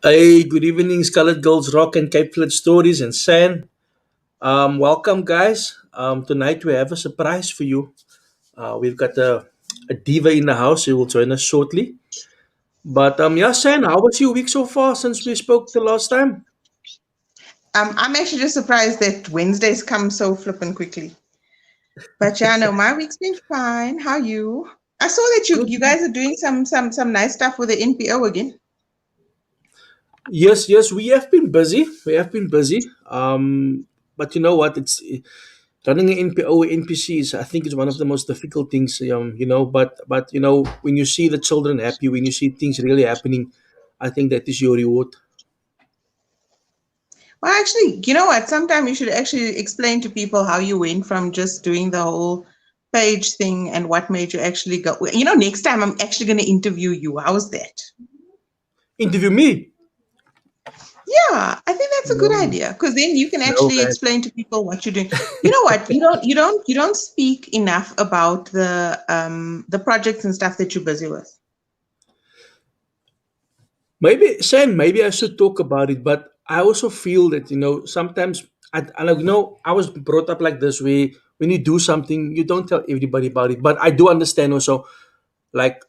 Hey, good evening, Scarlet Girls Rock and Cape Flip Stories and San. Welcome, guys. Tonight we have a surprise for you. We've got a diva in the house who will join us shortly. But yeah, San, how was your week so far since we spoke the last time? I'm actually just surprised that Wednesdays come so flippin' quickly. But yeah, no, my week's been fine. How you? I saw that you Good. you guys are doing some nice stuff with the NPO again. Yes, we have been busy. We have been busy. But you know what? It's running an NPO or NPC is, I think, is one of the most difficult things. But when you see the children happy, when you see things really happening, I think that is your reward. Well, actually, you know what? Sometime you should actually explain to people how you went from just doing the whole page thing and what made you actually go. Next time I'm actually going to interview you. How's that? Interview me. Yeah, I think that's a good No, idea because then you can no, actually man. explain to people what you're doing. You know what? You don't speak enough about the projects and stuff that you're busy with. Maybe, Shane, maybe I should talk about it, but I also feel that, sometimes, I was brought up like this way. When you do something, you don't tell everybody about it. But I do understand also, like,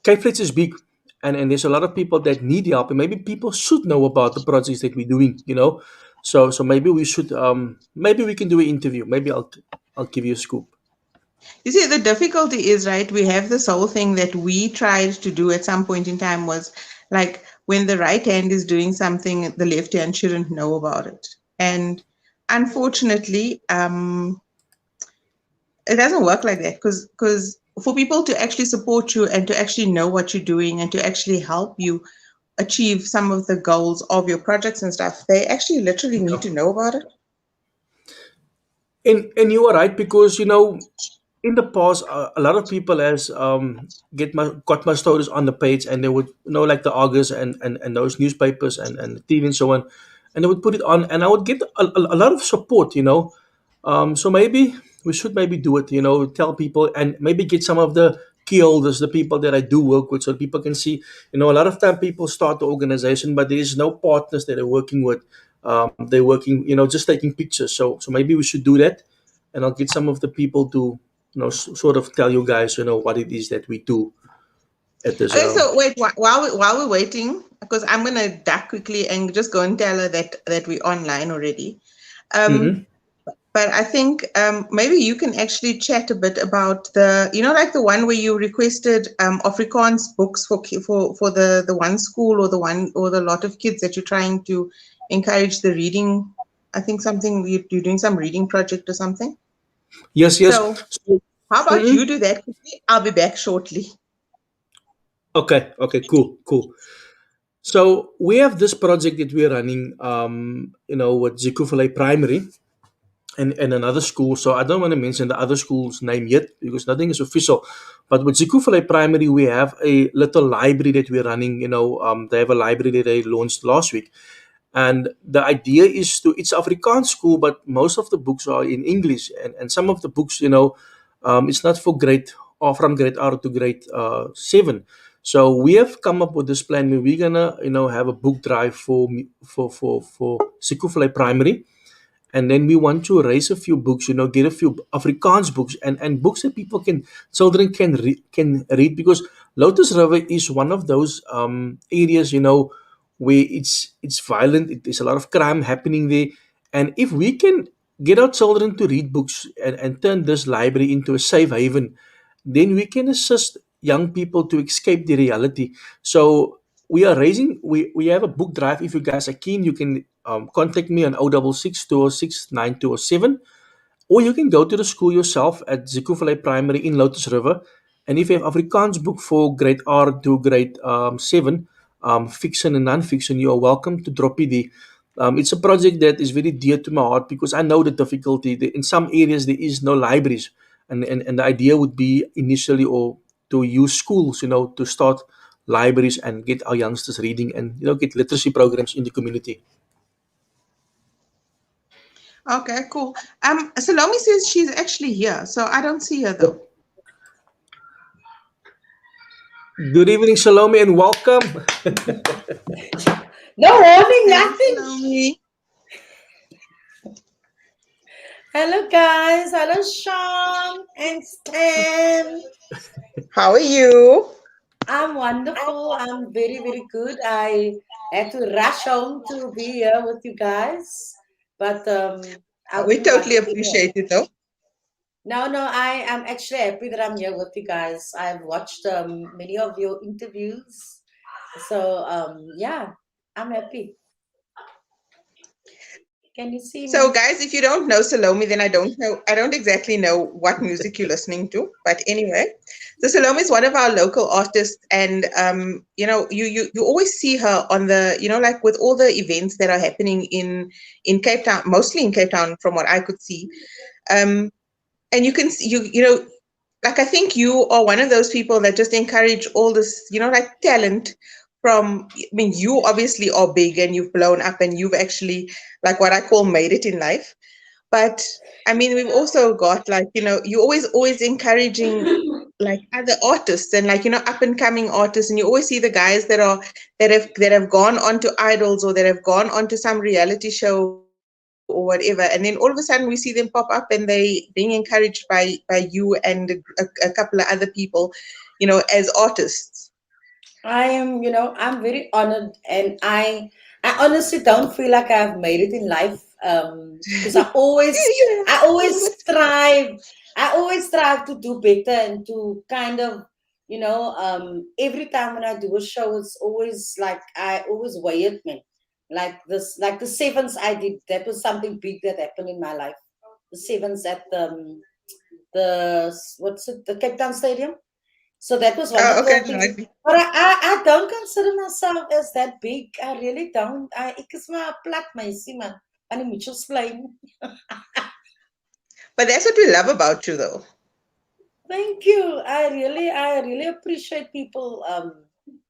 K-Flex is big, and there's a lot of people that need help, and maybe people should know about the projects that we're doing. So maybe maybe we can do an interview. Maybe I'll give you a scoop. You see, the difficulty is, right, we have this whole thing that we tried to do at some point in time was like when the right hand is doing something, the left hand shouldn't know about it. And unfortunately, it doesn't work like that because for people to actually support you and to actually know what you're doing and to actually help you achieve some of the goals of your projects and stuff, they actually literally need to know about it. And you are right because in the past, a lot of people has got my stories on the page, and they would like the August and those newspapers and TV and so on, and they would put it on, and I would get a lot of support. So maybe we should maybe do it. Tell people and maybe get some of the key holders, the people that I do work with, so people can see. A lot of time people start the organization, but there is no partners that they're working with. They're working, just taking pictures. So maybe we should do that, and I'll get some of the people to sort of tell you guys what it is that we do at this. Okay, so wait, while we're waiting, because I'm gonna duck quickly and just go and tell her that we're online already. Um, Mhm. but I think maybe you can actually chat a bit about like the one where you requested Afrikaans books for the one school or the one or the lot of kids that you're trying to encourage the reading. I think something you're doing some reading project or something. Yes. So So, how about mhm. you do that quickly? I'll be back shortly. Okay, cool. So we have this project that we're running, with Zikufale Primary and another school. So I don't want to mention the other school's name yet because nothing is official. But with Zikufale Primary, we have a little library that we're running. They have a library that they launched last week. And the idea is it's Afrikaans school, but most of the books are in English. And some of the books, it's not for grade or from grade R to grade 7. So we have come up with this plan where we're gonna, have a book drive for Sekufale Primary, and then we want to raise a few books, get a few Afrikaans books and books that children can read, because Lotus River is one of those areas, where it's violent. There's a lot of crime happening there, and if we can get our children to read books and turn this library into a safe haven, then we can assist young people to escape the reality. So we have a book drive. If you guys are keen, you can contact me on 066 206 9207, or you can go to the school yourself at Zikufale Primary in Lotus River. And if you have Afrikaans book for grade R to grade 7, fiction and non-fiction, you are welcome to drop it there. It's a project that is very dear to my heart because I know the difficulty. In some areas, there is no libraries. And the idea would be initially or to use schools, to start libraries and get our youngsters reading and, get literacy programs in the community. Okay, cool. Salome says she's actually here, so I don't see her though. Good evening, Salome, and welcome. No warning, Hello, nothing. Salome. Hello, guys. Hello, Sean and Stan. How are you? I'm wonderful. I'm very, very good. I had to rush home to be here with you guys, but I'll We do totally wonderful here. appreciate it, though. No, no, I am actually happy that I'm here with you guys. I've watched many of your interviews, so yeah, I'm happy. Can you see So, me? guys, if you don't know Salome, then I don't know. I don't exactly know what music you're listening to. But anyway, so Salome is one of our local artists, and you always see her on the, like with all the events that are happening in Cape Town, mostly in Cape Town, from what I could see. Um, and you can see, like I think you are one of those people that just encourage all this, like talent from, I mean, you obviously are big and you've blown up and you've actually, like what I call, made it in life. But I mean, we've also got, like, you always encouraging like other artists and, like, up and coming artists, and you always see the guys that have gone on to idols, or that have gone on to some reality show or whatever, and then all of a sudden we see them pop up and they being encouraged by you and a couple of other people, as artists. I'm very honored, and I honestly don't feel like I've made it in life. Because I always, Yeah, I a little always bit. strive, I always strive to do better and to kind of, every time when I do a show, it's always like I always weigh it, man. Like this, like the sevens I did, that was something big that happened in my life. The sevens at the what's it, the Cape Town Stadium. So that was one Oh, of okay, the the things. rugby. But I don't consider myself as that big. I really don't. Ek is maar 'n plat meisie man aan die Mitchells Plain. But that's what we love about you, though. Thank you. I really appreciate people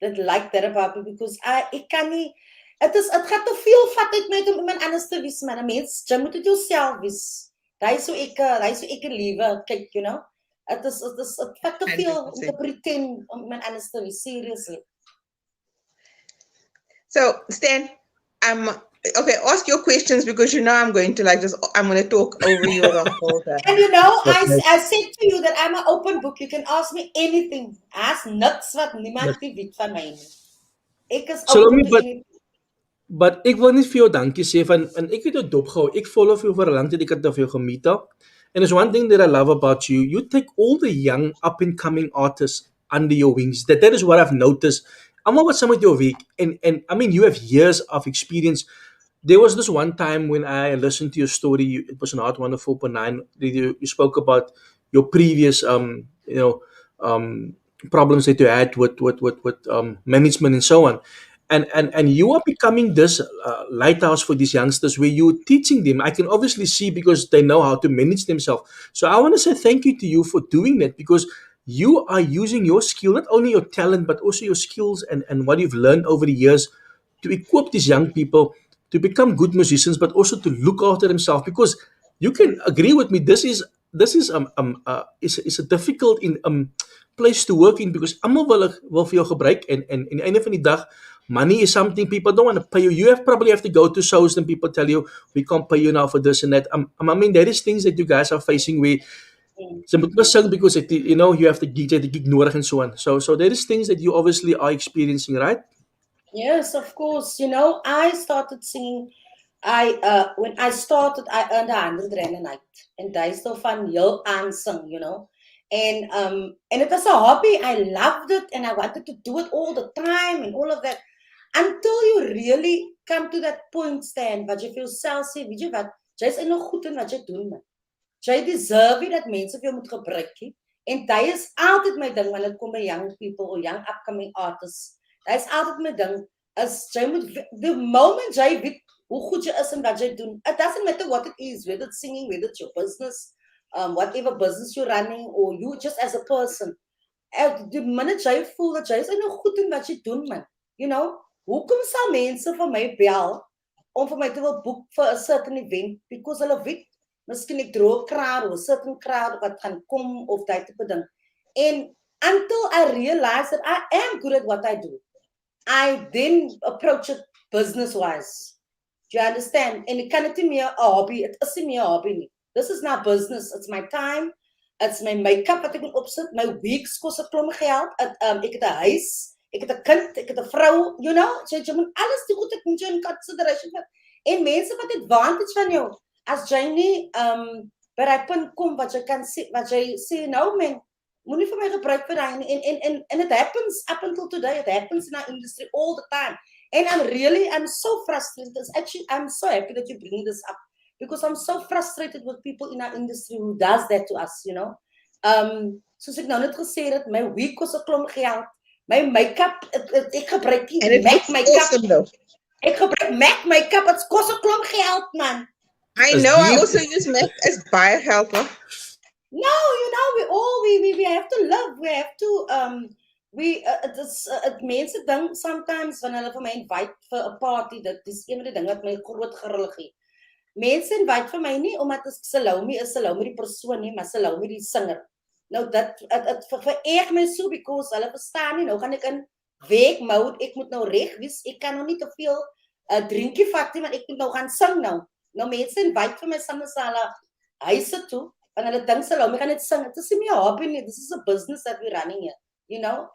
that like that about me, because ek kan nie, dit gaan te veel vat uit my om iemand anders te wees, man. 'n Mens, jy moet dit jouself wees. Daai so ek liewe kyk, dit vat te veel om te 100%. pretend om iemand anders te wees, seriously. So, Stan, okay. Ask your questions, because I'm going to, like, just I'm going to talk over you the whole And time. Okay. I said to you that I'm an open book. You can ask me anything. Ask niks wat niemand die weet van my nie. Ek is open Salome, to but anything. ek wil net vir jou dankie sê van en ek het jou dopgehou. Ek follow vir jou vir 'n lang tyd. Ek het vir jou gemeet up. And there's one thing that I love about you. You take all the young up and coming artists under your wings. That is what I've noticed. Almal wat saam met jou werk and I mean you have years of experience. There was this one time when I listened to your story. It was an Art Wonderful 4.9. You spoke about your previous problems that you had with management and so on, and you are becoming this lighthouse for these youngsters where you're teaching them. I can obviously see because they know how to manage themselves. So I want to say thank you to you for doing that, because you are using your skill, not only your talent but also your skills and what you've learned over the years to equip these young people to become good musicians, but also to look after themselves. Because you can agree with me, this is a difficult place to work in, because almal wil vir jou gebruik en einde van die dag, money is something people don't want to pay you. You probably have to go to shows and people tell you we can't pay you now for this and that. I mean, there is things that you guys are facing where jy moet maar sing because you have the gig nodig and so on. So there is things that you obviously are experiencing, right? Yes, of course. I started singing. I When I started, I earned 100 rand a night, and I still van heel aan sing, and it was a hobby. I loved it, and I wanted to do it all the time, and all of that. Until you really come to that point, Stan, wat jy vir jouself sê, weet jy wat, jy's eintlik goed in wat jy doen, man. Jy deserve nie dat mense vir jou moet gebruik nie. En dit is altyd my ding wanneer dit kom by young people or young upcoming artists. Dit is altyd my ding, is jy moet the moment jy weet hoe goed jy is in wat jy doen. It doesn't matter what it is, whether it's singing, whether it's your business, whatever business you're running, or you just as a person. Die minute jy voel dat jy is eintlik goed in wat jy doen, man. Hoekom sal mense vir my bel om vir my te wil boek vir 'n certain event, because hulle weet miskien ek droog crowd or certain crowd wat gaan kom of daai tipe ding. And until I realize that I am good at what I do, I then approach it business-wise. Do you understand? En ek kan dit nie meer 'n hobby, dit is nie meer 'n hobby nie. This is not business, it's my time, it's my make-up wat ek moet opsit, my wigs kos 'n klomp geld, ek het 'n huis, ek het 'n kind, ek het 'n vrou, you know, so jy moet alles die goed ek moet jou in consideration vat. En mense wat advantage van jou, as jy nie by daai punt kom wat jy kan sê, wat jy sê, no man, moenie vir my gebruik vir daai nie, and it happens up until today, it happens in our industry all the time. And I'm so frustrated. Actually, I'm so happy that you bring this up because I'm so frustrated with people in our industry who does that to us, you know. Soos ek nou net gesê het, my wig kos 'n klomp geld, my make-up, ek gebruik nie MAC make-up. Awesome, though. Ek gebruik MAC make-up, dit kos 'n klomp geld, man. I know. I also use MAC as powerhouse. No, you know, we have to live. We have to mense dink sometimes wanneer hulle vir my invite vir 'n party, dit is een van die dinge wat my groot gerug gee. Mense invite vir my nie omdat ek Salome die persoon nie, maar Salome die singer. Nou dit vereer my so because hulle verstaan nie, nou gaan ek in werk mode, ek moet nou reg wees, ek kan nog nie te veel drinkie vat nie, want ek moet nou gaan sing nou. Nou mense invite vir my soms hulle huise toe, en hulle dink Salome gaan net sing. Dit is nie meer 'n hobby nie, this is a business that we're running here. You know,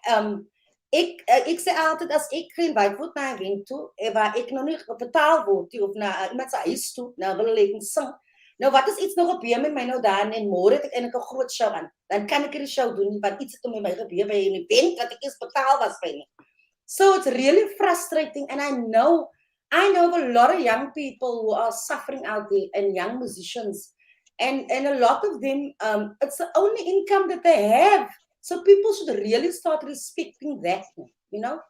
ek sê altyd as ek geïnvite word na 'n event toe, waar ek nog nie betaal word of na iemand se huis toe, nou wil ek sing. Nou wat is iets nog gebeur met my nou daar en môre het ek eintlik 'n groot show aan. Dan kan ek die show doen want iets het met my gebeur by 'n event wat ek eers betaal was by nie. So it's really frustrating, and I know of a lot of young people who are suffering out there and young musicians, and a lot of them it's the only income that they have. So people should really start respecting that, you know?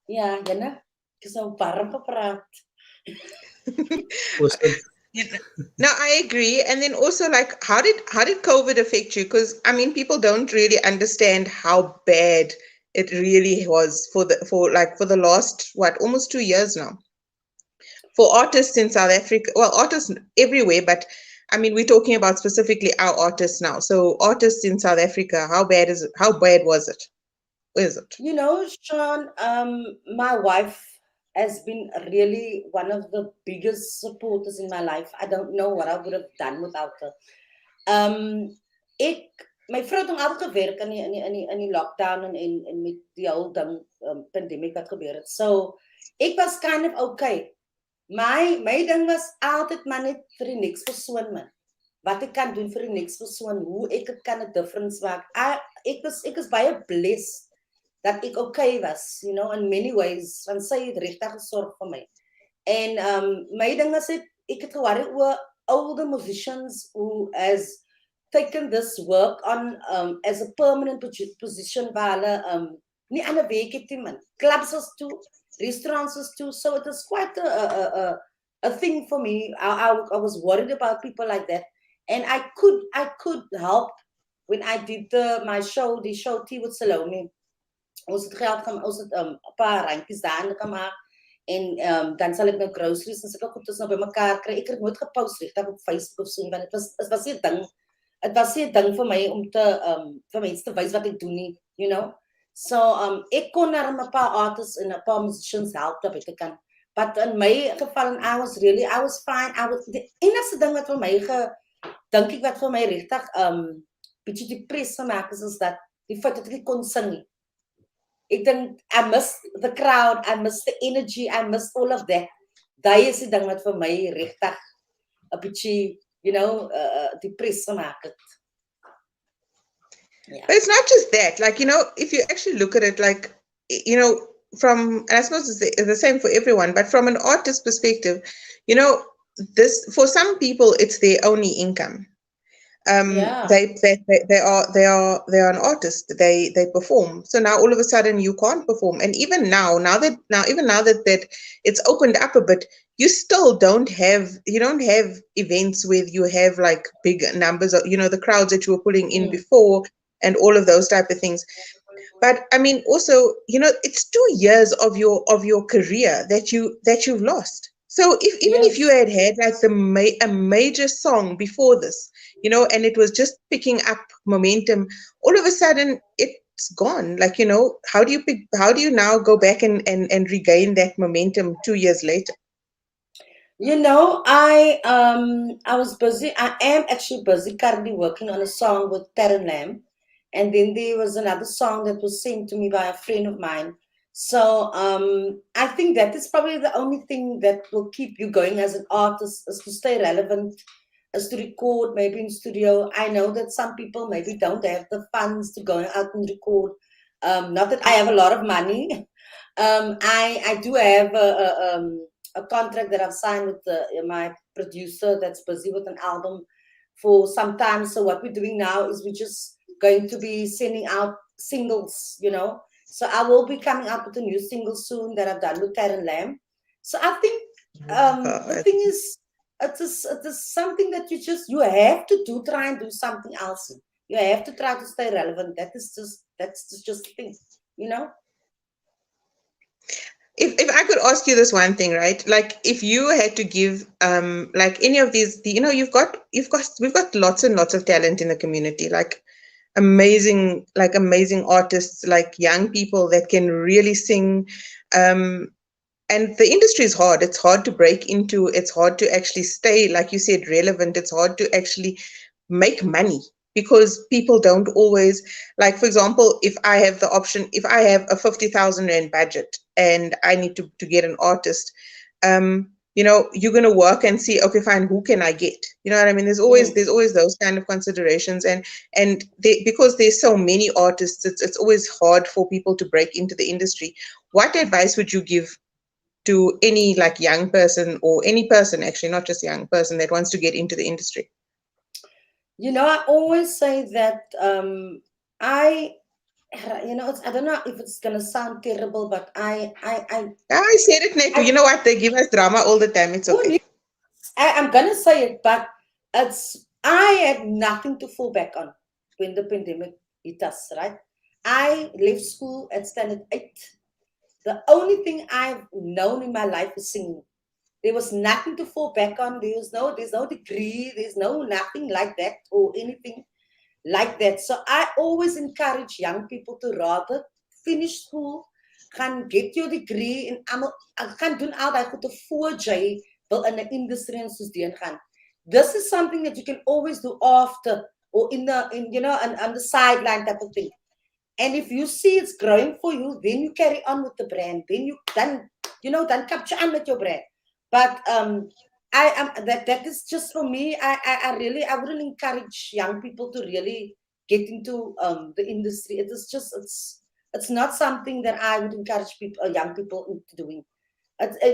Ja, Jana, ek is nou warm gepraat. No, I agree. And then also, like, how did COVID affect you? Because I mean, people don't really understand how bad it really was for the last almost 2 years now. For artists in South Africa, well, artists everywhere, but I mean, we're talking about specifically our artists now. So artists in South Africa, how bad was it? Where is it? You know, Sean, my wife has been really one of the biggest supporters in my life. I don't know what I would have done without her. My vrou het altyd gewerk in die lockdown en met die hele ding pandemic wat gebeur het. So ek was kind of okay. My ding was altyd maar net vir die next persoon, man. Wat ek kan doen vir die next persoon, hoe ek het kan 'n difference maak. Ek is baie blessed dat ek okay was, you know, in many ways, want sy het regtig gesorg vir my. En my ding is ek het geworry oor older musicians who has taken this work on as a permanent position waar hulle nie aan 'n werk het nie, man. Clubs was toe, restaurants was too, so it was quite a thing for me. I was worried about people like that, and I could help when I did my show, the show Tea with Salome. Ons het geld gaan, ons het 'n paar randjies daar gemaak, en dan sal ek nou groceries en sulke goedes nou bymekaar kry. Ek het nooit gepost regtig op Facebook of so, want dit was nie 'n ding. Dit was nie 'n ding vir my om te vir mense te wys wat ek doen nie, you know. So ek kon na 'n paar artists en 'n paar musicians help dat ek kan. But in my geval, I was fine. Die enigste ding wat vir my dink ek wat vir my regtig bietjie depressed gemaak is dat die feit dat ek kon sing nie. Ek dink I missed the crowd, I missed the energy, I missed all of that. Daai is die ding wat vir my regtig 'n bietjie, you know, depressed gemaak het. Yeah. But it's not just that, like, you know, if you actually look at it, like, you know, and I suppose it's the same for everyone, but from an artist perspective, you know, for some people, it's their only income. They are an artist. They perform. So now all of a sudden you can't perform. And even now that it's opened up a bit, you still don't have events where you have like big numbers of, you know, the crowds that you were pulling in before and all of those type of things. But I mean, also, you know, it's 2 years of your career that you've lost. So if you had like a major song before this, you know, and it was just picking up momentum, all of a sudden it's gone. Like, how do you now go back and regain that momentum 2 years later? I was busy. I am actually busy currently working on a song with Taryn Lamb, and then there was another song that was sent to me by a friend of mine. So I think that is probably the only thing that will keep you going as an artist, is to stay relevant, is to record maybe in studio. I know that some people maybe don't have the funds to go out and record. Not that I have a lot of money. I do have a contract that I've signed with my producer that's busy with an album for some time. So what we're doing now is we're just going to be sending out singles. So I will be coming out with a new single soon that I've done with Taryn Lamb. So I think the Uh, thing is, it is something that you have to do. Try and do something else. You have to try to stay relevant. That's just the thing. if I could ask you this one thing, right? Like, if you had to give like any of these, we've got lots and lots of talent in the community, like amazing artists, like young people that can really sing. And the industry is hard. It's hard to break into. It's hard to actually stay, like you said, relevant. It's hard to actually make money because people don't always, like, for example, if I have the option, if I have a 50,000 Rand budget and I need to get an artist, you're going to work and see, okay, fine, who can I get? You know what I mean? There's always those kind of considerations, because there's so many artists, it's always hard for people to break into the industry. What advice would you give to any, like, young person, or any person, actually, not just young person, that wants to get into the industry? I always say that I don't know if it's gonna sound terrible, but I said it, Neto. I You know what? They give us drama all the time. It's okay. I'm gonna say it, but I had nothing to fall back on when the pandemic hit us, right? I left school at standard 8. The only thing I've known in my life is singing. There was nothing to fall back on. There's no degree, there's no nothing like that or anything like that. So I always encourage young people to rather finish school, gaan get your degree en gaan doen al daai goede voor jy wil in 'n industrie en soos deur gaan. This is something that you can always do after or on the sideline type of thing. And if you see it's growing for you, then you carry on with the brand. Then capture on with your brand. But I am that is just for me. I wouldn't encourage young people to really get into the industry. It's not something that I would encourage young people into doing.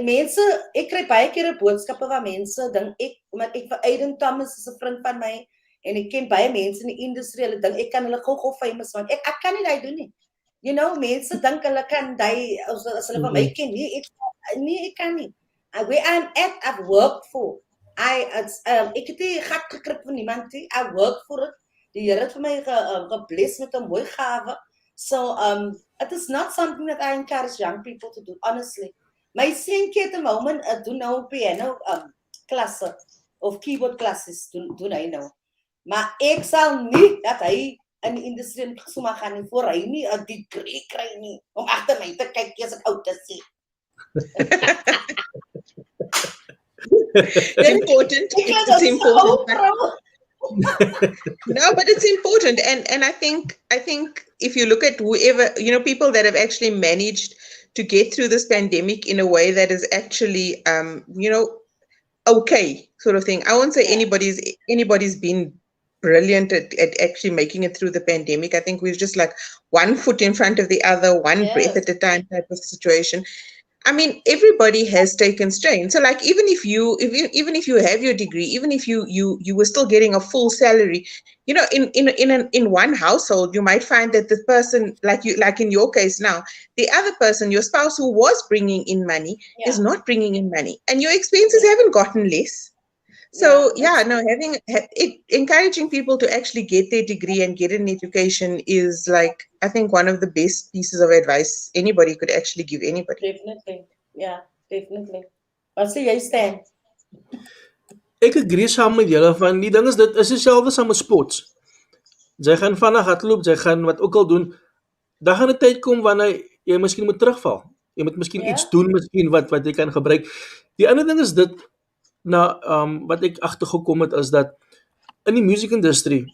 Mense, ek kry baie keer boodskappe van mense dink omdat ek vir Aiden Thomas is 'n vriend van my en ek ken baie mense in die industrie, hulle dink ek kan hulle gou famous want ek kan nie daai doen nie. Mense dink hulle kan daai as hulle van my ken nie, ek kan nie. Where I'm at, I've worked for. Ek het nie gat gekry van niemand nie. I work for it. Die Here het vir my gebless met 'n mooi gawe. So it is not something that I encourage young people to do, honestly. My seentjie at the moment doen nou piano klasse of keyboard classes doen hy nou. Maar ek sal nie dat hy in die industrie sommer gaan nie voor hy nie 'n degree kry nie om agter my te kyk as ek oud is. It's important. It's important. No, but it's important, and I think if you look at whoever, people that have actually managed to get through this pandemic in a way that is actually okay, sort of thing. I won't say anybody's been brilliant at actually making it through the pandemic. I think we're just like one foot in front of the other, one breath at a time type of situation. I mean, everybody has taken strain. So, like, even if you have your degree, even if you were still getting a full salary, in one household, you might find that the person, like in your case now, the other person, your spouse who was bringing in money, is not bringing in money, and your expenses haven't gotten less. So encouraging people to actually get their degree and get an education is, like, I think, one of the best pieces of advice anybody could actually give anybody. Definitely. Yeah, definitely. Wat sê jy, Stan? Ek agree saam met julle van die ding is dit is dieselfde saam met sports. Jy gaan vinnig hardloop, jy gaan wat ook al doen, daar gaan 'n tyd kom wanneer jy miskien moet terugval. Jy moet miskien iets Ja. doen miskien wat jy kan gebruik. Die ander ding is dit wat ek agtergekom het is dat in die music industry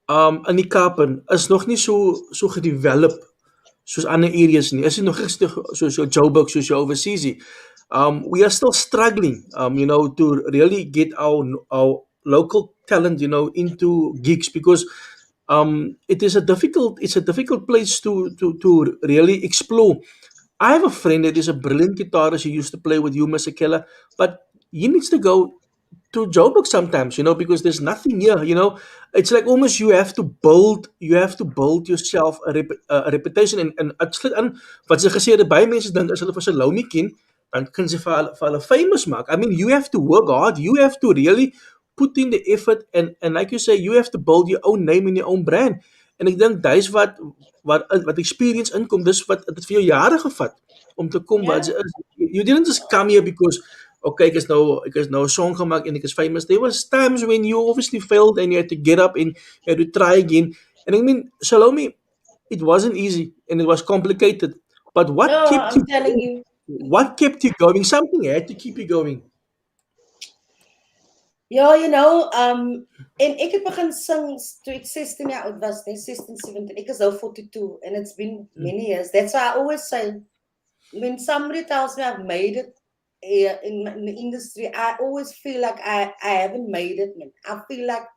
in die Kaap is nog nie so gedevelop soos ander areas nie. Is dit nog gestig so Joburg soos jou overseas nie. We are still struggling, to really get our local talent, into gigs because it's a difficult place to really explore. I have a friend that is a brilliant guitarist. He used to play with you, Mr. Keller, but he needs to go to Joburg sometimes, because there's nothing here. It's like almost you have to build yourself a reputation en dit sluit aan wat sy gesê het baie mense dink as hulle vir Salome ken, dan kan sy vir hulle famous maak. I mean, you have to work hard. You have to really put in the effort and like you say, you have to build your own name and your own brand. En ek dink dis wat experience inkom, dis wat dit vir jou jare gevat om te kom waar jy is. You didn't just come here because okay, ek is nou 'n song gemaak en ek is famous. There was times when you obviously failed and you had to get up and you had to try again. And I mean, Salome, it wasn't easy and it was complicated. But what No, kept I'm telling you. what kept you going? Something had to keep you going. Ja, en ek het begin sing toe ek 16 jaar oud was, 16, 17. Ek is nou 42 and it's been many years. That's why I always say, when somebody tells me I've made it in the industry, I always feel like I haven't made it, man. I feel like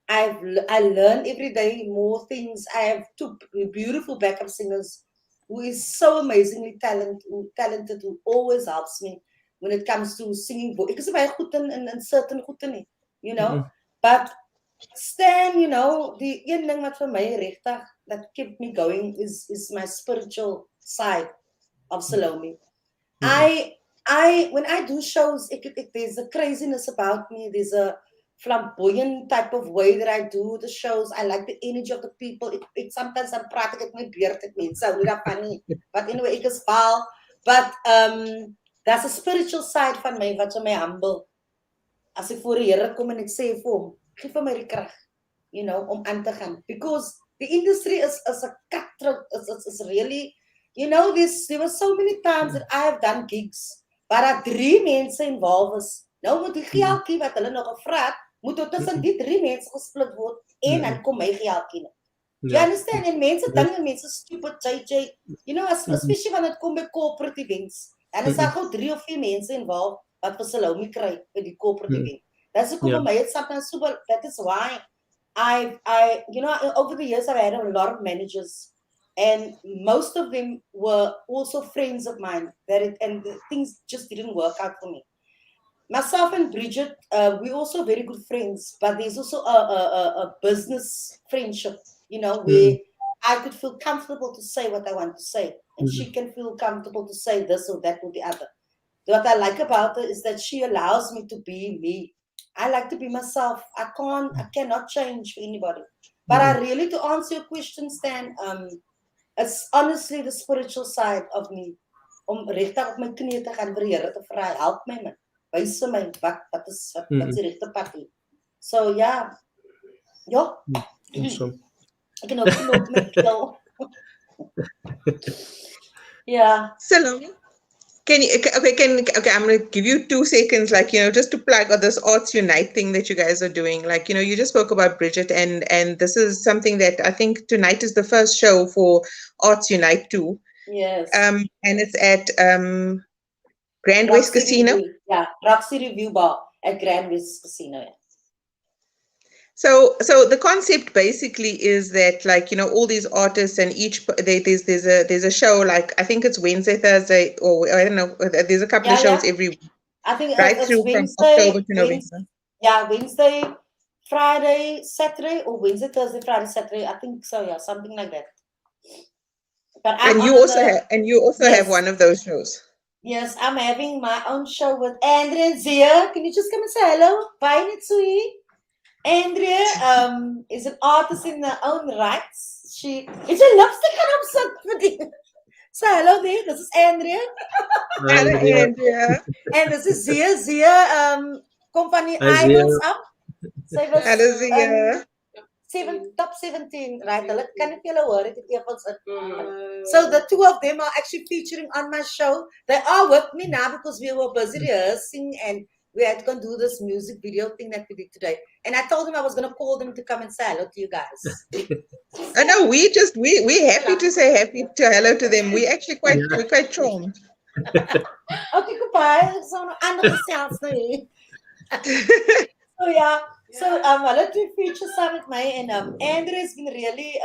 I learn every day more things. I have two beautiful backup singers who is so amazingly talented, who always helps me when it comes to singing. Ek is baie goed in certain goede nie, But Stan, die een ding wat vir my regtig that kept me going is my spiritual side of Salome. When I do shows, there's a craziness about me. There's a flamboyant type of way that I do the shows. I like the energy of the people. Sometimes I'm praat ek my beerd het mense hou daarvan nie. But anyway, ek is vaal. But that's a spiritual side van my wat my humble. As ek voor die Here kom en ek sê vir hom, gee vir my die krag, om aan te gaan. Because the industry is a cutthroat. It's really, there were so many times that I have done gigs. Waar 3 mense involved is. Nou moet die geldjie wat hulle nog gevra het, moet tussen die 3 mense gesplit word en dan kom my geldjie. You understand? En mense dink mense stupid JJ. Especially when it come by corporate events. En is daar gou 3 of 4 mense involved wat vir Salome kry by die corporate event. That's hoekom my het sometimes super. That is why I over the years I've had a lot of managers. And most of them were also friends of mine. And the things just didn't work out for me. Myself and Bridget, we're also very good friends. But there's also a business friendship, where I could feel comfortable to say what I want to say. And she can feel comfortable to say this or that or the other. What I like about her is that she allows me to be me. I like to be myself. I cannot change for anybody. But I really, to answer your question, Stan, it's honestly the spiritual side of me. Om regtig op my knieë te gaan vir die Here te vra, help my man. Wys vir my wat is die regte pad hier. So ja. Awesome. Ek kan ook my keel. Yeah. Salome, I'm going to give you 2 seconds, just to plug this Arts Unite thing that you guys are doing. You just spoke about Bridget, and this is something that I think tonight is the first show for Arts Unite 2. Yes. And it's at Grand West Casino. Yeah, Roxy Review Bar at Grand West Casino. Yeah. So the concept basically is that all these artists and there's a show, I think it's Wednesday, Thursday, or I don't know, there's a couple of shows every week. I think it's through Wednesday, from October to November. Wednesday, Friday, Saturday, or Wednesday, Thursday, Friday, Saturday. I think so, yeah, something like that. But you also have one of those shows. Yes, I'm having my own show with Andrea and Zia. Can you just come and say hello? Bye, Nitsui. Andrea is an artist in her own rights. It's a lipstick and I'm so hello there. This is Andrea. Hello, Andrea. And this is Zia. Zia, company Idols up. Hello, Zia. top 17, right? Hulle kan nie vir julle hoor dit eers in. So the two of them are actually featuring on my show. They are with me now because we were busy rehearsing and we had to go do this music video thing that we did today. And I told them I was going to call them to come and say hello to you guys. I know we're happy to say happy to hello to them. We're quite charmed. Okay, goodbye. So andere sounds nou hier. So yeah. So hulle twee feature saam met my and Andrew has been really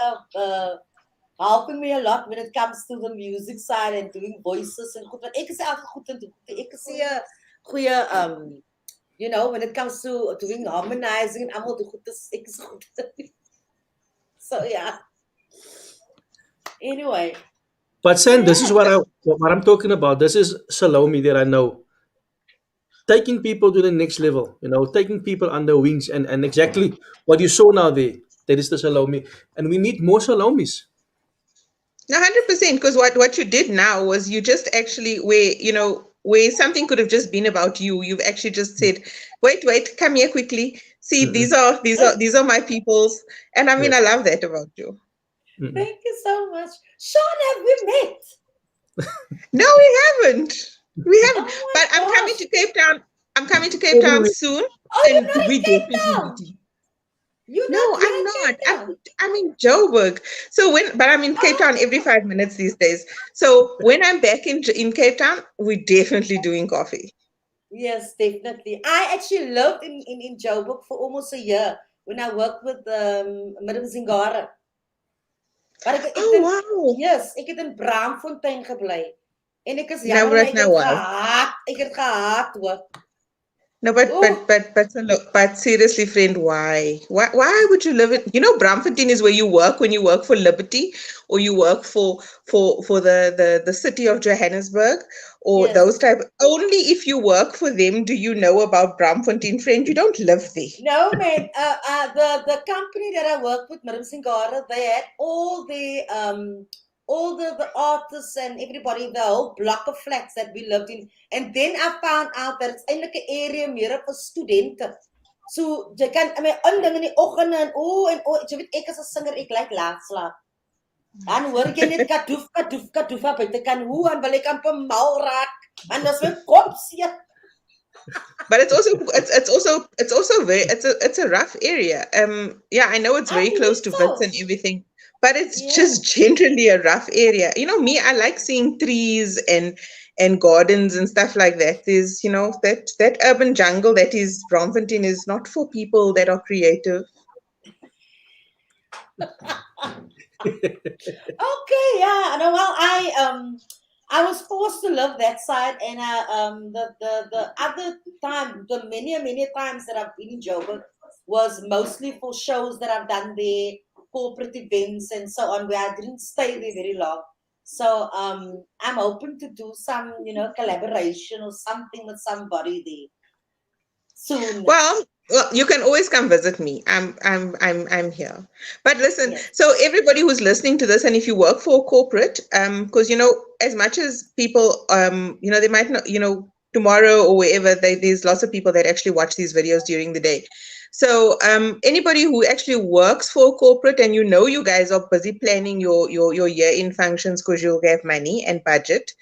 helping me a lot when it comes to the music side and doing voices and goed. Want ek is altyd goed in doen. Ek is 'n goeie you know, when it comes to doing harmonizing and almal doen goed is ek is goed. So yeah. Anyway. But Sam, this is what I'm talking about. This is Salome that I know. Taking people to the next level, taking people under wings and exactly what you saw now there. That is the Salome. And we need more Salomes. 100%, because what you did now was you just actually where something could have just been about you, you've actually just said, wait, come here quickly. See, these are my peoples. And I mean, I love that about you. Thank you so much. Sean, have we met? No, we haven't. But I'm coming to Cape Town. I'm coming to Cape Town soon. Oh, and you're not in Cape Town. I'm not. I'm in Joburg. But I'm in Cape Town every 5 minutes these days. So when I'm back in Cape Town, we're definitely doing coffee. Yes, definitely. I actually lived in Joburg for almost a year when I worked with Madam Zingara. Wow. Yes, ek het in Braamfontein gebly. En ek is jammer ek het gehaat hoor. No, but seriously, friend, why would you live it? Braamfontein is where you work when you work for Liberty, or you work for the city of Johannesburg, or those type. Only if you work for them do you know about Braamfontein, friend. You don't live there. No, man. The company that I worked with, Madam Singara, they had all the artists and everybody, the whole block of flats that we lived in. And then I found out that it's eintlik 'n area meer vir studente. So jy kan inding in die oggende en jy weet ek as 'n singer ek like laat slaap. Dan hoor jy net kadoef buite kan hoe en wil ek amper mal raak. En dis my kop seer. But it's also it's a rough area. I know it's very close to Wits and everything. But it's just generally a rough area. Me, I like seeing trees and gardens and stuff like that. There's, that urban jungle that is Braamfontein is not for people that are creative. Okay, yeah. No, well, I was forced to live that side, and the other time, the many times that I've been in Joburg was mostly for shows that I've done there, corporate events and so on, where I didn't stay there very long. So I'm hoping to do some, collaboration or something with somebody there soon. Well, you can always come visit me. I'm here. But listen, so everybody who's listening to this, and if you work for a corporate, because as much as people, they might not, tomorrow or wherever, there's lots of people that actually watch these videos during the day. So anybody who actually works for a corporate and you guys are busy planning your year-end functions because you'll have money and budget,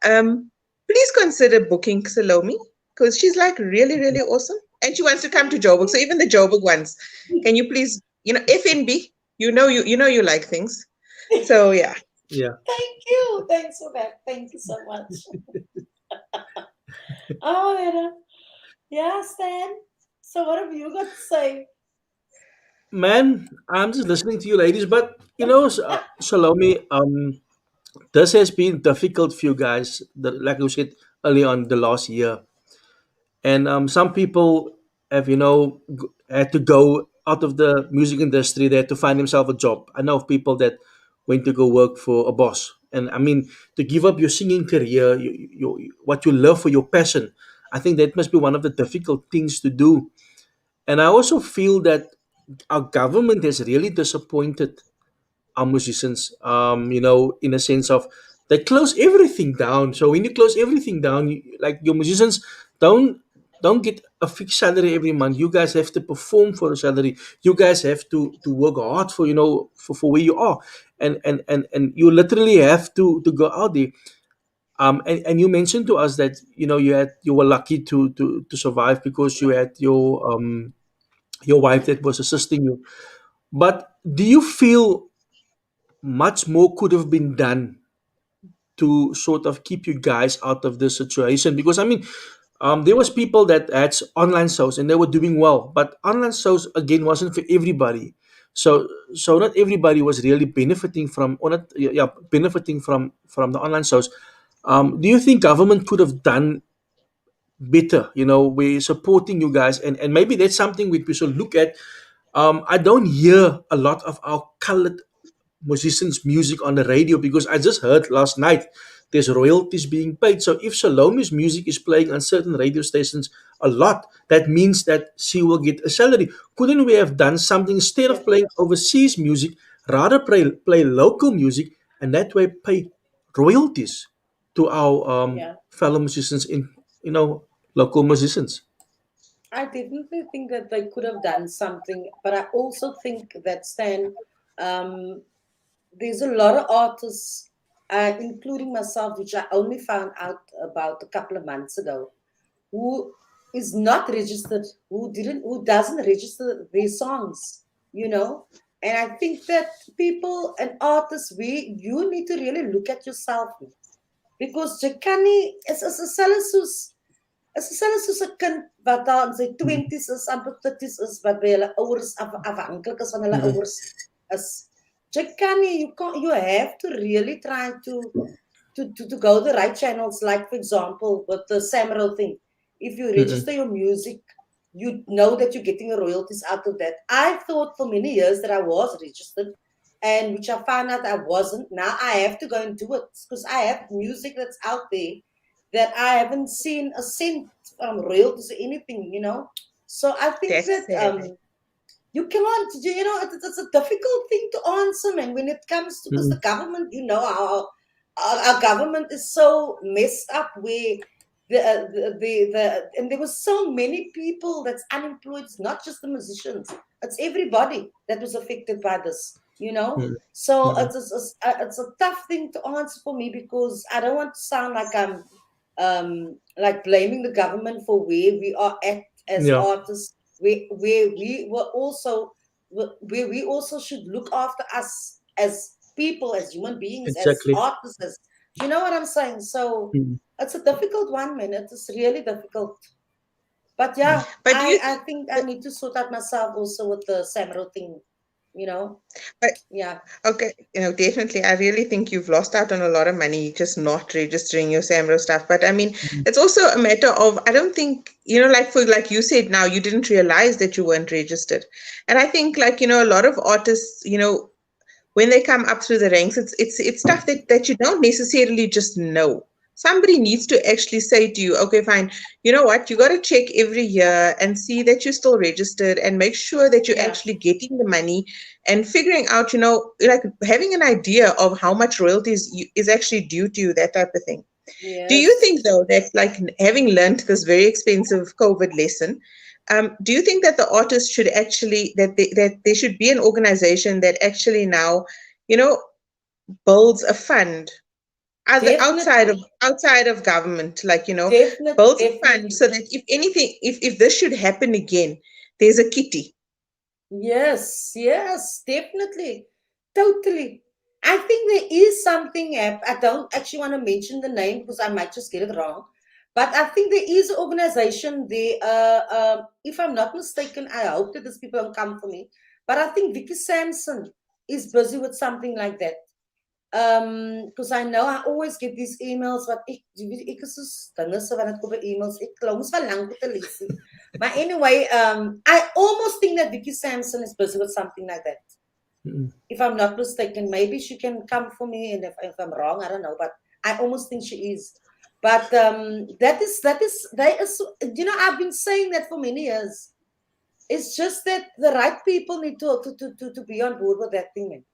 please consider booking Salome, because she's like really, really awesome. And she wants to come to Joburg. So even the Joburg ones, can you please, FNB, you like things. So yeah. Yeah. Thank you. Thanks for that. Thank you so much. Oh, yeah, Stan. So what have you got to say? Man, I'm just listening to you ladies, but Salome, this has been difficult for you guys, like you said early on the last year. And some people have had to go out of the music industry. They had to find themselves a job. I know of people that went to go work for a boss, and I mean, to give up your singing career, what you love for your passion, I think that must be one of the difficult things to do. And I also feel that our government has really disappointed our musicians, in a sense of they close everything down. So when you close everything down, like your musicians don't get a fixed salary every month. You guys have to perform for a salary. You guys have to work hard for, for where you are, and you literally have to go out there. And you mentioned to us that you were lucky to survive because you had your wife that was assisting you. But do you feel much more could have been done to sort of keep you guys out of this situation? Because I mean, there was people that had online shows and they were doing well, but online shows again wasn't for everybody. So not everybody was really benefiting from, or not, yeah, benefiting from the online shows. Do you think government could have done better? We're supporting you guys, and maybe that's something we should look at. I don't hear a lot of our colored musicians' music on the radio because I just heard last night there's royalties being paid. So if Salome's music is playing on certain radio stations a lot, that means that she will get a salary. Couldn't we have done something instead Yeah, of playing overseas music, rather play local music, and that way pay royalties to our yeah. fellow musicians in you know local musicians? I definitely think that they could have done something, but I also think that Stan, um, there's a lot of artists, including myself, which I only found out about a couple of months ago, who is not registered, who doesn't register their songs, you know. And I think that people and artists, you need to really look at yourself, because Jakani is soos 'n kind wat daar in sy 20's is, amper 30's is, wat by hulle ouers afhanklik is van hulle Mhm. ouers is. Jakani, you have to really try to go the right channels, like for example with the Samuel thing. If you register Mm-mm. your music, you know that you're getting royalties out of that. I thought for many years that I was registered, and which I found out I wasn't. Now I have to go and do it because I have music that's out there that I haven't seen a cent from royalties or anything, you know. So I think That's that sad. you cannot, it's a difficult thing to answer, man, when it comes to, because the Mm-mm. government, our government is so messed up, where and there were so many people that's unemployed. It's not just the musicians, it's everybody that was affected by this, you know. Mm-mm. So Mm-mm. it's a tough thing to answer for me, because I don't want to sound like I'm like blaming the government for where we are at as Yeah, artists, where we were also, where we also should look after us as people, as human beings, as exactly. artists, as, you know what I'm saying. So Mm. it's a difficult one, man. It is really difficult. But Mm. yeah, But do you I think I need to sort out myself also with the Samro thing, you know. but Yeah, okay, definitely. I really think you've lost out on a lot of money just not registering your SAMRO stuff. But I mean, Mm. it's also a matter of, I don't think, like you said now, you didn't realize that you weren't registered. And I think, like, a lot of artists, when they come up through the ranks, it's stuff that you don't necessarily just know. Somebody needs to actually say to you, okay, fine, you know what, you got to check every year and see that you're still registered and make sure that you're yeah, actually getting the money and figuring out, like having an idea of how much royalties is actually due to you, that type of thing. Do you yes, think, though, that, like, having learned this very expensive COVID lesson, do you think that the artists should actually, that there should be an organization that actually now, you know, builds a fund other definitely, outside of government, like, builds a fund definitely. so that if anything, if this should happen again, there's a kitty. Yes, yes, definitely. Totally. I think there is something, I don't actually want to mention the name because I might just get it wrong. But I think there is an organization there. If I'm not mistaken, I hope that these people don't come for me. But I think Vicky Sampson is busy with something like that. Because I know I always get these emails wat ek is soos dinge se wat dit kom by emails. Ek klou mos van lank te lees. But anyway, I almost think that Vicky Sampson is busy with something like that. Mm. If I'm not mistaken, maybe she can come for me, and if I'm wrong, I don't know. But I almost think she is. But that is I've been saying that for many years. It's just that the right people need to be on board with that thing, man.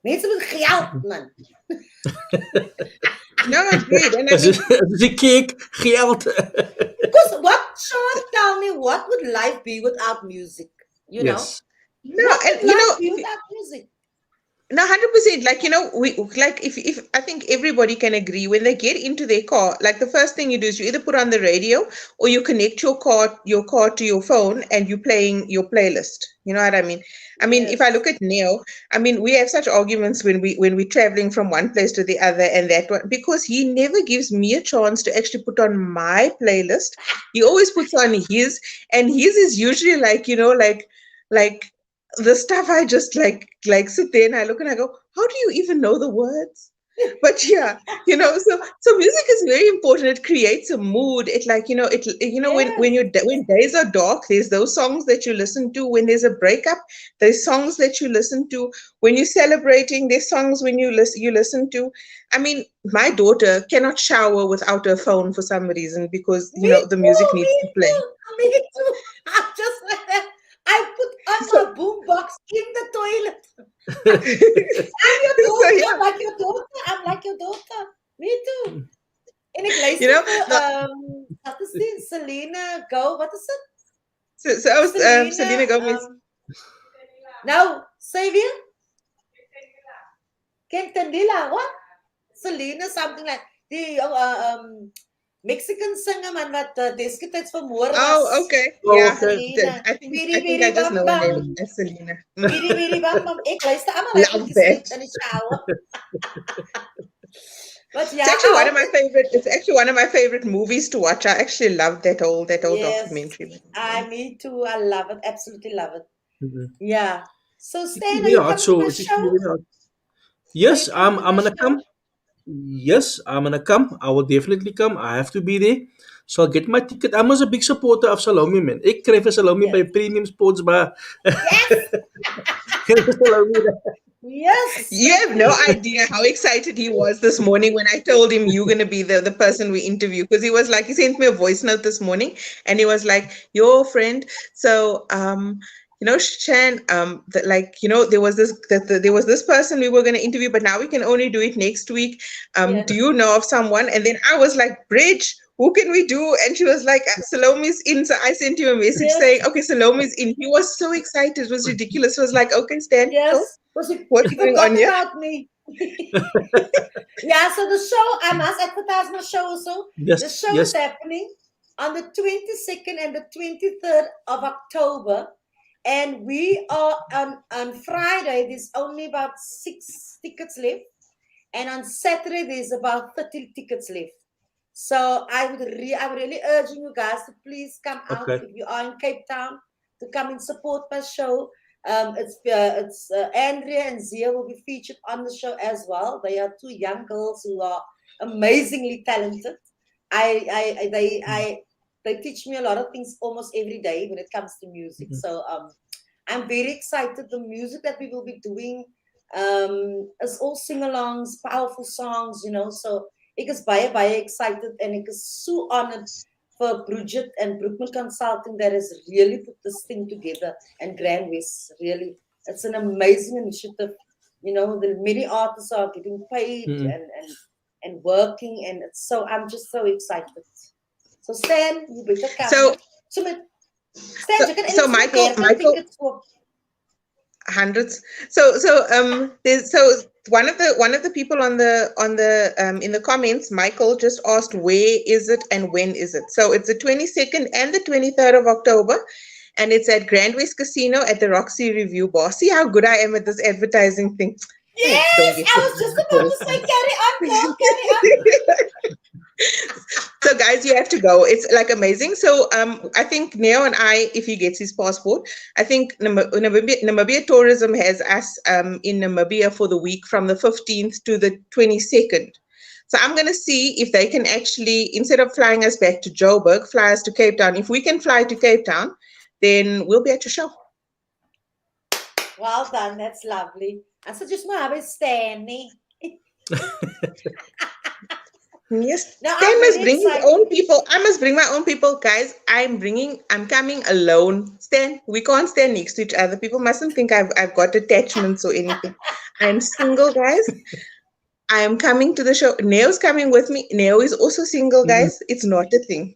Mense met geld, man. No, agreed. And I As mean, as 'n cake geld. Because what Sean, tell me, what would life be without music? You know, Yes. No, what and would life be without music? no, 100%. Like, we like if I think everybody can agree when they get into their car, like the first thing you do is you either put on the radio or you connect your car to your phone and you're playing your playlist. You know what I mean? I mean, if I Yes, look at Neil, I mean, we have such arguments when we're traveling from one place to the other and that one because he never gives me a chance to actually put on my playlist. He always puts on his, and his is usually like, like the stuff I just like sit there and I look and I go, how do you even know the words? But yeah, so music is very important. It creates a mood. It like, when yes, when days are dark, there's those songs that you listen to when there's a breakup. There's songs that you listen to when you're celebrating. There's songs when you listen to. I mean, my daughter cannot shower without her phone for some reason because me the too, music needs me to play. too, me too. I'm just like that. I put on So my boombox in the toilet. I'm your so daughter, yeah, like your daughter. I'm like your daughter. Me too. En ik you luister know. vir No, wat is die? Selena Go. Wat is dit? so I was Selena Selena Gomez. nou, sê weer. Quintanilla. What? Selena something like die Mexican singer man wat desktyds vermoor Oh, was. okay. Oh, Yeah. okay. Selena. I think Bidi I think I bidi just bam know her name bam. as Selena. Bidi bidi bam bam. Ek luister almal uit Love liedjies that. in die shower. But It's yeah, actually one of my favorite. It's actually one of my favorite movies to watch. I actually love that whole yes, documentary. me too. I love it. Absolutely love it. Mhm. Yeah. So It's Stan, are very you hard. coming to my So it's show? very hard. Are Yes, you coming to I'm my gonna show? come. Yes, I'm gonna come. I will definitely come. I have to be there. So I'll get my ticket. I'm also a big supporter of Salome Man. Ik kry vir Salome by Yes. Premium Sports Bar. Yes. Kry vir Salome daar. Yes. You have no idea how excited he was this morning when I told him you're going to be the person we interview. Because he was like, he sent me a voice note this morning and he was like, your friend. So, Shan, there was there was this person we were going to interview, but now we can only do it next week. Do Yes. you know of someone? And then I was like, Bridge, who can we do? And she was like, Salome's in. So I sent you a message Yes. saying, okay, Salome's in. He was so excited. It was ridiculous. He was like, okay, Stan, so Yes. Was it, what's you going forgot on here? about me. Yeah, so the show, I must advertise my show also. The Yes, show yes. is happening on the 22nd and the 23rd of October. And we are on Friday, there's only about 6 tickets left. And on Saturday, there's about 30 tickets left. So I'm really urging you guys to please come out Okay. if you are in Cape Town to come and support my show. It's Andrea and Zia will be featured on the show as well. They are two young girls who are amazingly talented. They teach me a lot of things almost every day when it comes to music. Mhm. So I'm very excited. The music that we will be doing is all sing-alongs, powerful songs, So ek is baie excited and ek is so honored for Bridget and Brookman Consulting that has really put this thing together, and Grand West, really. It's an amazing initiative. The many artists are getting paid Mhm. and working, and I'm just so excited. So Stan, you better So, come. Stan, so, jy kan so eintlik vir Michael, die tickets koop. hundreds. There's one of the people on the in the comments, Michael just asked where is it and when is it? So it's the 22nd and the 23rd of October, and it's at Grand West Casino at the Roxy Review Bar. See how good I am at this advertising thing. Thanks, don't Yes, get I me was just wrong, about to say, carry on, girl, carry on. So guys, you have to go. It's like amazing. So I think Neo and I, if he gets his passport, I think Namibia Tourism has us in Namibia for the week from the 15th to the 22nd. So I'm going to see if they can actually, instead of flying us back to Joburg, fly us to Cape Town. If we can fly to Cape Town, then we'll be at your show. Well done, that's lovely. I said, just my hubby Stanley. Yes, No, Stan I'm must very bring his excited. own people. I must bring my own people, guys. I'm coming alone. Stan, we can't stand next to each other. People mustn't think I've got attachments or anything. I'm single, guys. I am coming to the show. Neo's coming with me. Neo is also single, Mhm. guys. It's not a thing.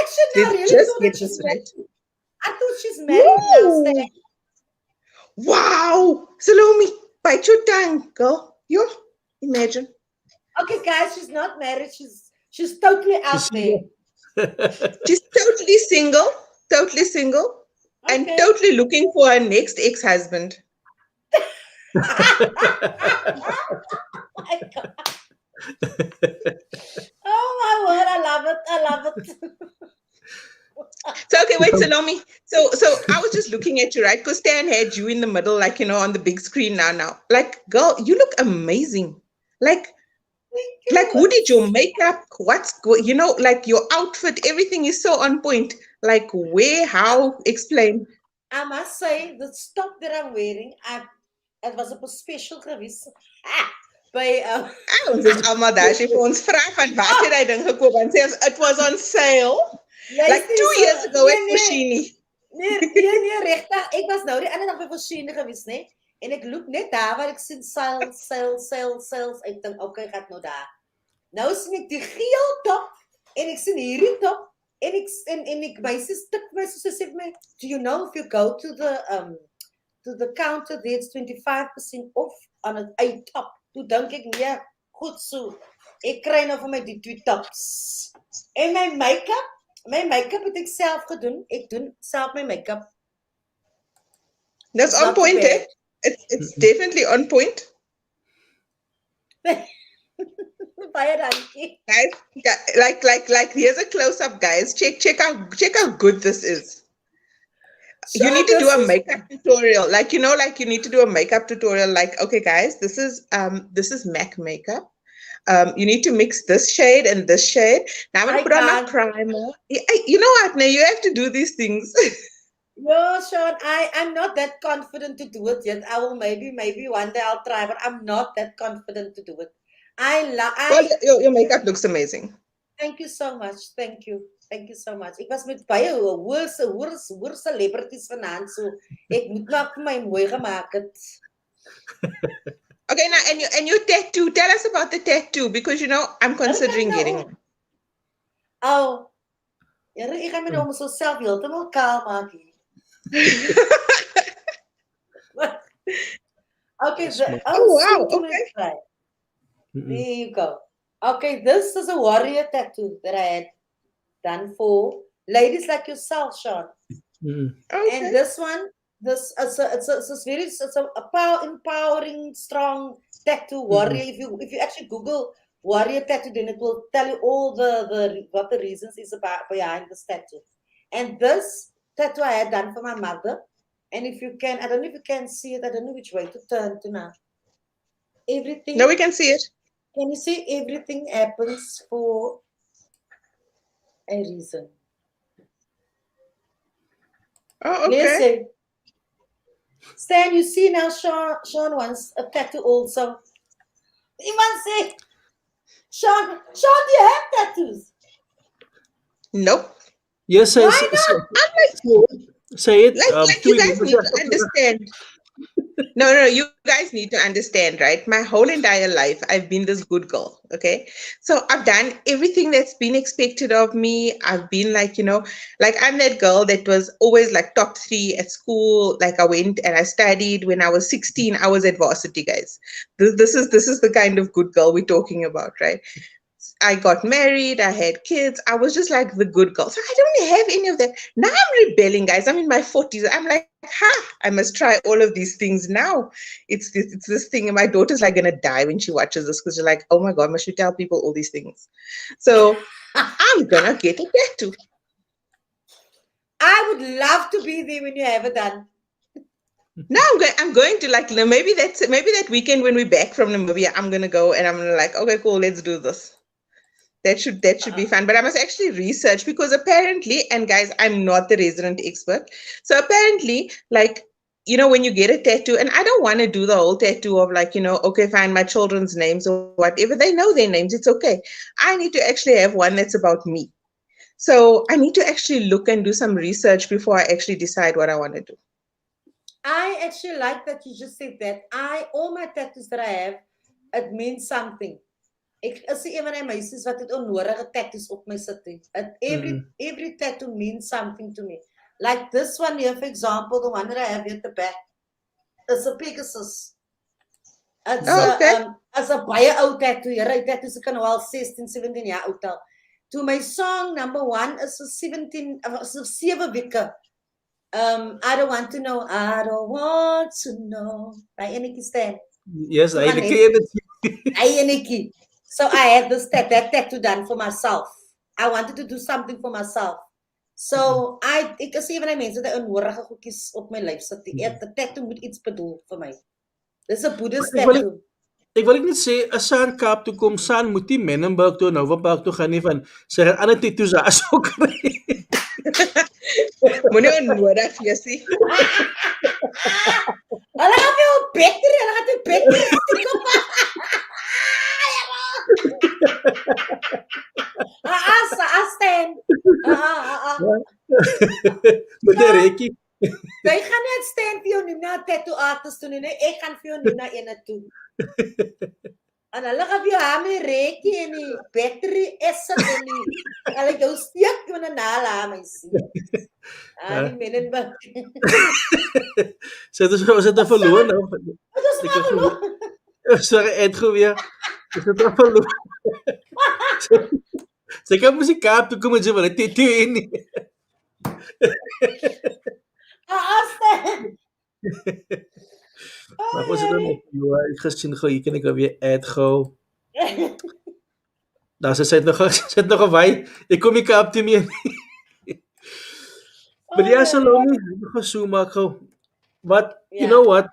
actually, no, I Let's really just thought that get she's this right. married. I thought she's married now, Stan. No! Wow! Salome, bite your tongue, girl. You imagine. Okay, guys, she's not married. She's totally She's out there. single. She's totally single, and Okay. totally looking for her next ex-husband. My God. Oh my word, I love it. I love it. So okay, wait, Salome. So I was just looking at you, right? Because Stan had you in the middle, like on the big screen now. Now, like, girl, you look amazing. Like, Thank like you. who did your makeup? Like your outfit, everything is so on point. Like, where, how? Explain. I must say, the top that I'm wearing, it was op 'n special gewees. By Ons is almal daar. Sy vir ons vra van wat het hy ding gekoop en sê ons, it was on sale. Like luister 2 years so. ago at Nee, Foschini. nee, regtig. Ek was nou die ander dag by Foschini gewees, né? En ek loop net daar waar ek sien sales. Ek dink, okay, gaan nou daar. Nou sien ek die geel top en ek sien hierdie top en ek meisies tik my so sê vir my, do you know if you go to the counter there it's 25% off on a top. Toe dink ek, nee, goed so. Ek kry nou vir my die twee tops. En my make-up het ek self gedoen. Ek doen self my make-up. That's It's on not too point, eh? bad. It's definitely on point. Baie dankie. Guys, like here's a close-up, guys. Check how good this is. You need to do a makeup tutorial. Like you need to do a makeup tutorial. Like, okay, guys, this is MAC makeup. You need to mix this shade and this shade. Now I'm gonna put on my primer. You know what? Now you have to do these things. No, Sean, I'm not that confident to do it yet. I will maybe one day I'll try, but I'm not that confident to do it. Well, your makeup looks amazing. Thank you so much. Thank you so much. Ek was met baie hoër celebrities vanaand, so ek moet maar vir my mooi gemaak het. Okay, now and your tattoo. Tell us about the tattoo because I'm considering getting one. Oh, ja, ek gaan my nou so self heeltemal kaal maak hier. Okay, wow, okay. Right. There you go. Okay, this is a warrior tattoo that I had done for ladies like yourself, Sean. Okay. And this one, it's a empowering, strong tattoo warrior. If you actually Google warrior tattoo, then it will tell you all what the reasons is about behind this tattoo. And this tattoo I had done for my mother. And if you can, I don't know if you can see it. I don't know which way to turn to now. Everything. No, we can see it. Can you see everything happens for a reason? Oh, okay. Listen. Stan, you see now Sean wants a tattoo also. He wants say, Sean, do you have tattoos? Nope. Yes, why not? Say it. Like you guys need to understand. No, you guys need to understand, right? My whole entire life, I've been this good girl, okay? So I've done everything that's been expected of me. I've been like I'm that girl that was always like top 3 at school. Like I went and I studied when I was 16. I was at varsity, guys. This is the kind of good girl we're talking about, right? I got married, I had kids. I was just like the good girl. So I don't have any of that. Now I'm rebelling, guys. I'm in my 40s. I'm like, I must try all of these things now. It's this thing. And my daughter's like going to die when she watches this because she's like, oh my God, must you tell people all these things? So I'm going to get a tattoo. I would love to be there when you have it done. No, I'm going to like, maybe that weekend when we're back from Namibia, I'm going to go and I'm going to like, okay, cool, let's do this. That should be fun. But I must actually research because apparently, and guys, I'm not the resident expert. So apparently, like, when you get a tattoo, and I don't want to do the whole tattoo of like, okay, fine, my children's names or whatever. They know their names. It's okay. I need to actually have one that's about me. So I need to actually look and do some research before I actually decide what I want to do. I actually like that you just said that. All my tattoos that I have, it means something. Ek is een van die meisies wat het onnodige tattoos op my sit. Every tattoo means something to me. Like this one here, for example, the one that I have here at the back, is a Pegasus. It's Okay. as a baie oud tattoo. Hierdie tattoos kan al 16, 17 jaar oud al. To my song number 1 is so 7 weke. I don't want to know. I don't want to know. By enetjie stem. Yes, I ken Enetjie. So I had that tattoo done for myself. I wanted to do something for myself. So ek is een van die mense wat onnodige goedjies op my lyf sit. Die tattoo moet iets bedoel vir my. Dis 'n Boeddhist tattoo. Ek wil net sê as San Kaap toe kom, San moet nie Menenberg toe, Novapark toe gaan nie van sy gaan ander tattoos daar sou kry. Moenie onnodig wees nie. Hulle gaan jou beter, hulle gaan jou beter stiek op. Stan. Met 'n rekkie. Jy gaan net Stan vir jou noem na tattoo artist toe nie. Ek gaan vir jou noem na ene toe. En hulle gaan vir jou hame rekkie en die battery essence en die hulle jou steek met 'n naal aan my sien. Die Menenberg. Sê dis was dit 'n verloor nou. Wat is maar verloor? Sorry, Edgo weer. Is dit 'n verloor? Sy kan mos nie Kaap toe kom en sê wat dit tattoo in nie. Stan. Maar was dit dan ek gesien gou hier kan ek weer add gou. Daar sê dit nog 'n wy. Ek kom nie Kaap toe meer nie. Maar ja, Salome, nog so maak gou. But you know what?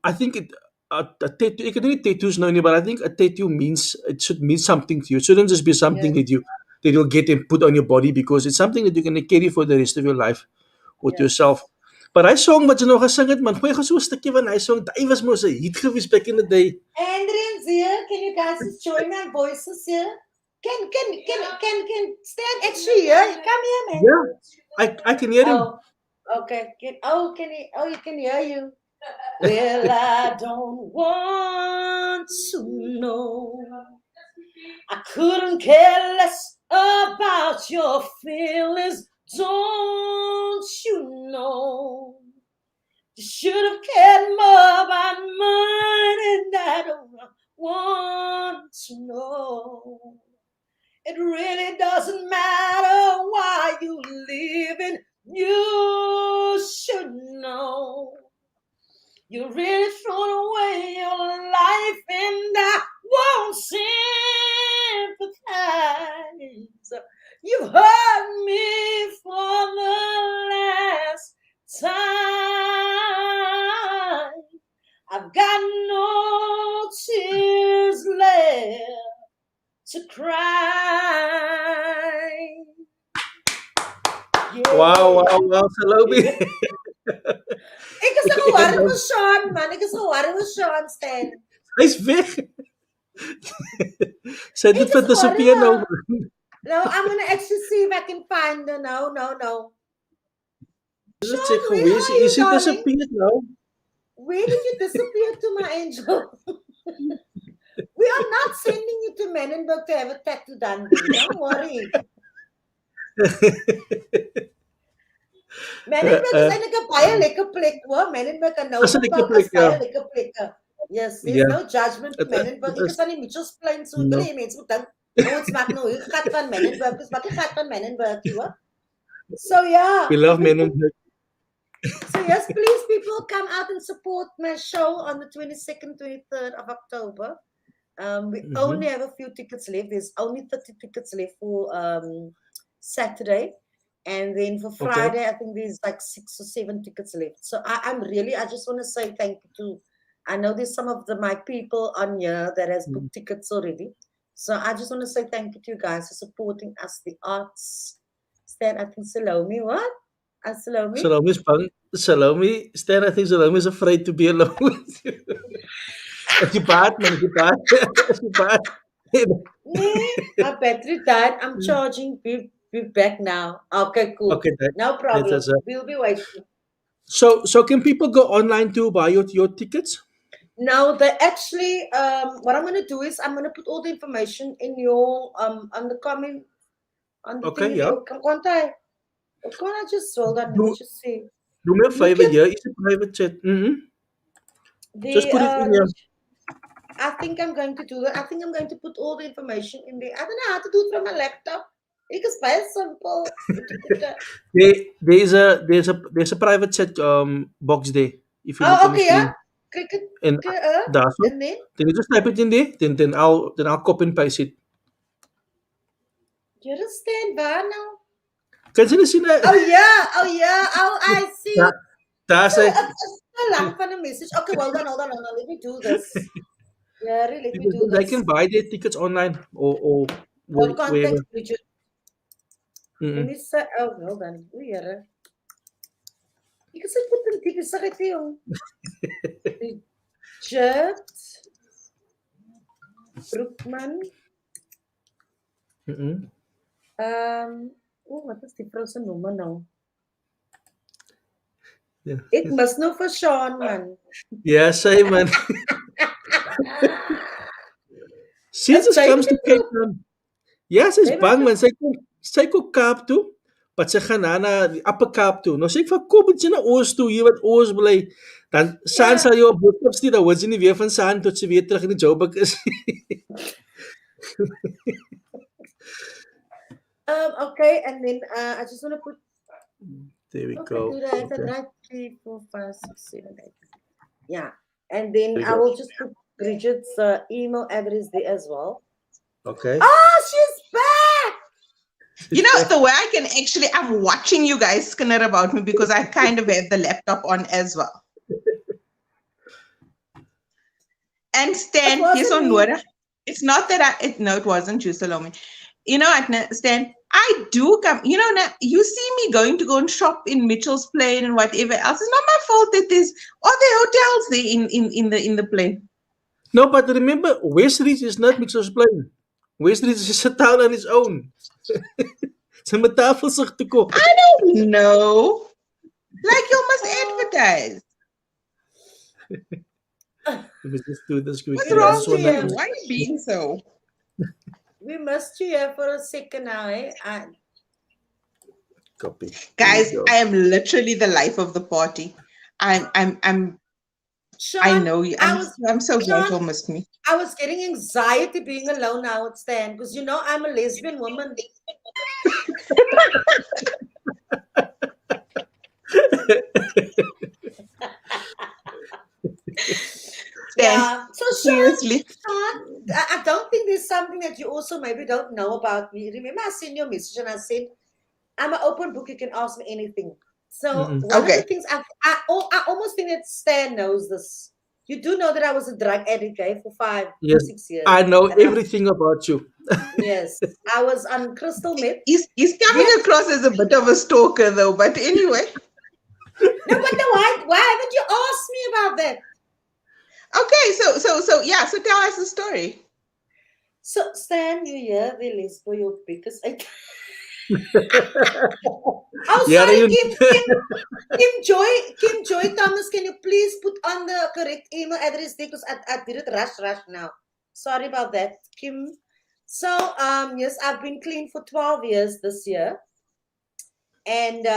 I think a tattoo, ek het nie tattoos nou nie, but I think a tattoo means it should mean something to you. It shouldn't just be something that you'll get and put on your body because it's something that you're going to carry for the rest of your life with yourself. But hy song wat jy nog gesing het, man, gooi gou so 'n stukkie van hy song. Hy was mos 'n hit gewees back in the day. Andrian's here. Can you guys just join my voices here? Can Stan actually here? Come here, man. Yeah, I can hear him. Oh, okay. You can hear you. Well, I don't want to know. I couldn't care less about your feelings. Don't you know? You should have cared more about mine, and I don't want to know. It really doesn't matter why you living. You should know. You really thrown away your life, and I won't sympathize. You've hurt me for the last time. I've got no tears left to cry. Yeah. Wow, Salome. Ek is so worried with Sean, man. Ek is so worried with Sean, Stan. Hy's weg. Sy het dit disappear nou. No, I'm going to actually see if I can find her. No. Let's check who is he disappeared now? Where did you disappear to, my angel? We are not sending you to Menenberg to have a tattoo done. Don't worry. Menenberg is eintlik 'n baie lekker plek, hoor. Menenberg en nou is 'n lekker plek. Yes, there's no judgment to Menenberg. Ek is aan die Mitchells Plain so drie mense moet dink. Ons maak nou hier gat van Menenberg, dis wat die gat van Menenberg, hoor. So yeah. We love Menenberg. So yes, please people come out and support my show on the 22nd, 23rd of October. We only have a few tickets left. There's only 30 tickets left for Saturday. And then for Friday, I think there's like 6 or 7 tickets left. So I just want to say thank you to, I know there's some of my people on here that has booked tickets already. So I just want to say thank you to you guys for supporting us, the arts. Stan, I think Salome, what? Salome? Salome's bang. Salome, Stan, I think Salome is afraid to be alone with you. As you part, man, as you part. Nee, my battery died. I'm charging. Be back now. Okay, cool. Okay, no problem. We'll be waiting. So can people go online to buy your tickets? No, they actually. What I'm going to do is I'm going to put all the information in your on the comment on the Okay, thing. yeah. Can't I? Can't I just hold on? Let me Do just see. do me a Look favor at here. It's a private chat. Just the. put it in here. I think I'm going to do that. I think I'm going to put all the information in there. I don't know how to do it from my laptop. It's very simple. There's a private chat box there. If you look Oh, on the okay, yeah. screen, Click it. and that's it. And then Then you just type it in there. Then I'll copy and paste it. you understand, Var now? Kan je nie sien Oh yeah, oh yeah. Oh, I see. daar So sê it's so long for the message. Okay, well done, hold on. Let me do this. Yeah, really, let me do they this. can buy their tickets online or Don't wherever. contact Bridget. Let me say, oh, hold on. Oh, yeah. You can say put them tickets. Say it yung Bridget Broekman. Wat is die vrou se nommer nou? Ja. Ek mis nou vir Sean man. Ja, sê man. She Is just David comes to in Cape group? Town. Ja, sy's David bang in man. Sy kom Kaap toe. Wat sy gaan na die Upper Kaap toe. Nou sê ek van kom jy na Oos toe, hier wat Oos bly. Dan San sal jou op boodskap stuur, dan hoor jy nie weer van San tot sy weer terug in die Joburg is. Okay, and then I just want to put. There we Okay, go. do that. Okay. Right, 3, 4, 5, 6, 7, 8. Yeah, and then There we I go. will just put Bridget's email address there as well. Okay. Oh, she's back! You know, the way I can actually, I'm watching you guys skinner about me because I kind of have the laptop on as well. And Stan, yes or Nora, it's not that no, it wasn't you, Salome. You know what, Stan, I do come, you know, now you see me going to go and shop in Mitchell's Plain and whatever else. It's not my fault that there's other hotels there in the plane. No, but remember, Westridge is not Mitchell's Plain. Westridge is a town on its own. Sy moet tafel sig toe kom. I don't know. Like you must advertise. Let me just do this quickly. What's We wrong must with do you? Why are you being so? We must you here for a second now, eh? Copy. Guys, I am literally the life of the party. Sean, I know you. I'm so glad you missed me. I was getting anxiety being alone now at Stan because you know I'm a lesbian woman. Yeah. So seriously, Sean, I don't think there's something that you also maybe don't know about me. Remember, I sent you a message and I said, I'm an open book. You can ask me anything. So one of the things I almost think that Stan knows this. You do know that I was a drug addict for 5 or 6 years. I know everything about you. Yes, I was on crystal meth. He's coming across as a bit of a stalker, though. But anyway. No, but why haven't you asked me about that? Okay, so yeah, so tell us the story. So Stan, you hear the lesbo your because I. Oh, sorry, Kim Joy Thomas. Can you please put on the correct email address there because I did it rush now. Sorry about that, Kim. So yes, I've been clean for 12 years this year. And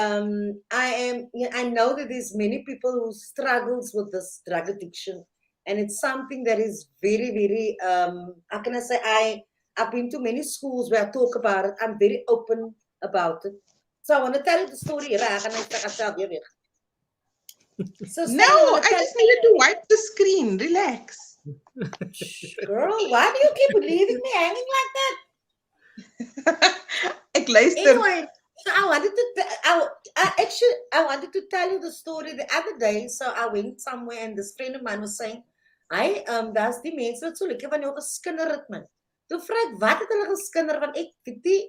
I know that there's many people who struggles with this drug addiction, and it's something that is very, very how can I say, I've been to many schools where I talk about it. I'm very open about it. So I want to tell you the story. So no, I just needed to wipe the screen. Relax. Girl, why do you keep leaving me hanging like that? Anyway, so I wanted to tell you the story the other day. So I went somewhere and this friend of mine was saying, daar's die mense wat so lekker van jou geskinder het man. Toe vra ek, wat het hulle geskinder van ek weet nie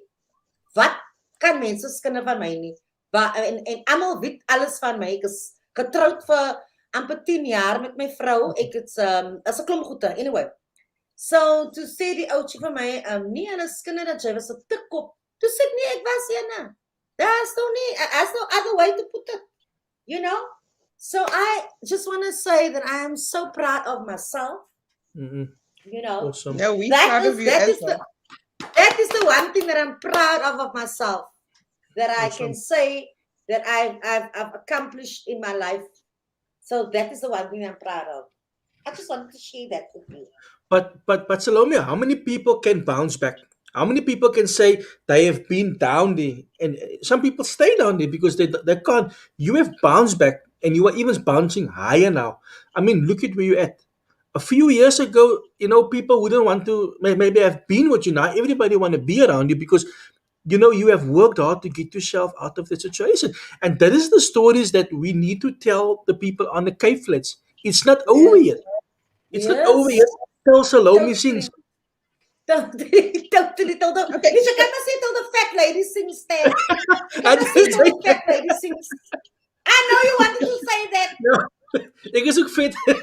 wat kan mense skinder van my nie. En almal weet alles van my. Ek is getroud vir amper 10 jaar met my vrou. Ek het as 'n klomp goede. Anyway. So to sê die oudjie vir my, nee, hulle skinder dat jy was 'n tikkop. Toe sê ek nee, ek was ene. There's no other way to put it. You know? So I just want to say that I am so proud of myself. Mm-mm. You know, Awesome. No, we're that proud of is you that as is well. the one thing that I'm proud of myself. That I can Awesome. say that I've accomplished in my life. So that is the one thing I'm proud of. I just wanted to share that with you. But Salome, how many people can bounce back? How many people can say they have been down there, and some people stay down there because they can't. You have bounced back, and you are even bouncing higher now. I mean, look at where you're at. A few years ago, people wouldn't want to maybe have been with you. Now everybody want to be around you because you have worked hard to get yourself out of the situation, and that is the stories that we need to tell the people on the Cape Flats. It's not over Yes. yet. It's not over Yes. yet. Tell Salome Totally. sings. Totally. Okay. Lisa, can I say till the fat lady sings there? I Can I say didn't till say the fat lady sings? I know you wanted to say that. no. Ek is ook fit. But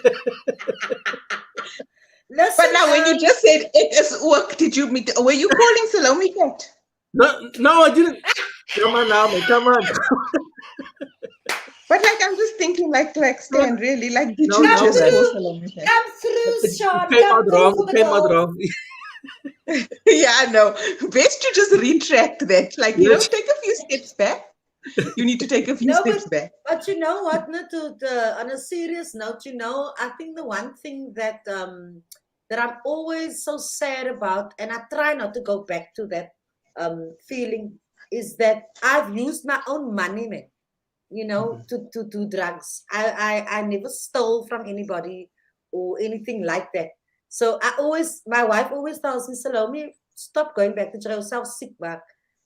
Listen, now, when you just said it is work, did you meet? Were you calling Salome fat? No, I didn't. Come on now, man. Come on. But like, I'm just thinking, like, Stan, really, like, did No, you come no, just man. call through, Salome fat? come through, It Sean, came come out through wrong. for It the came out girls. wrong. Yeah, I know. Best you just retract that. Like, Yes. take a few steps back. You need to take a few No, steps back. but you know what? No, on a serious note, I think the one thing that I'm always so sad about, and I try not to go back to that feeling, is that I've used my own money, man. To do drugs. I never stole from anybody or anything like that. So my wife always tells me, Salome, stop going back to jail, yourself sick back.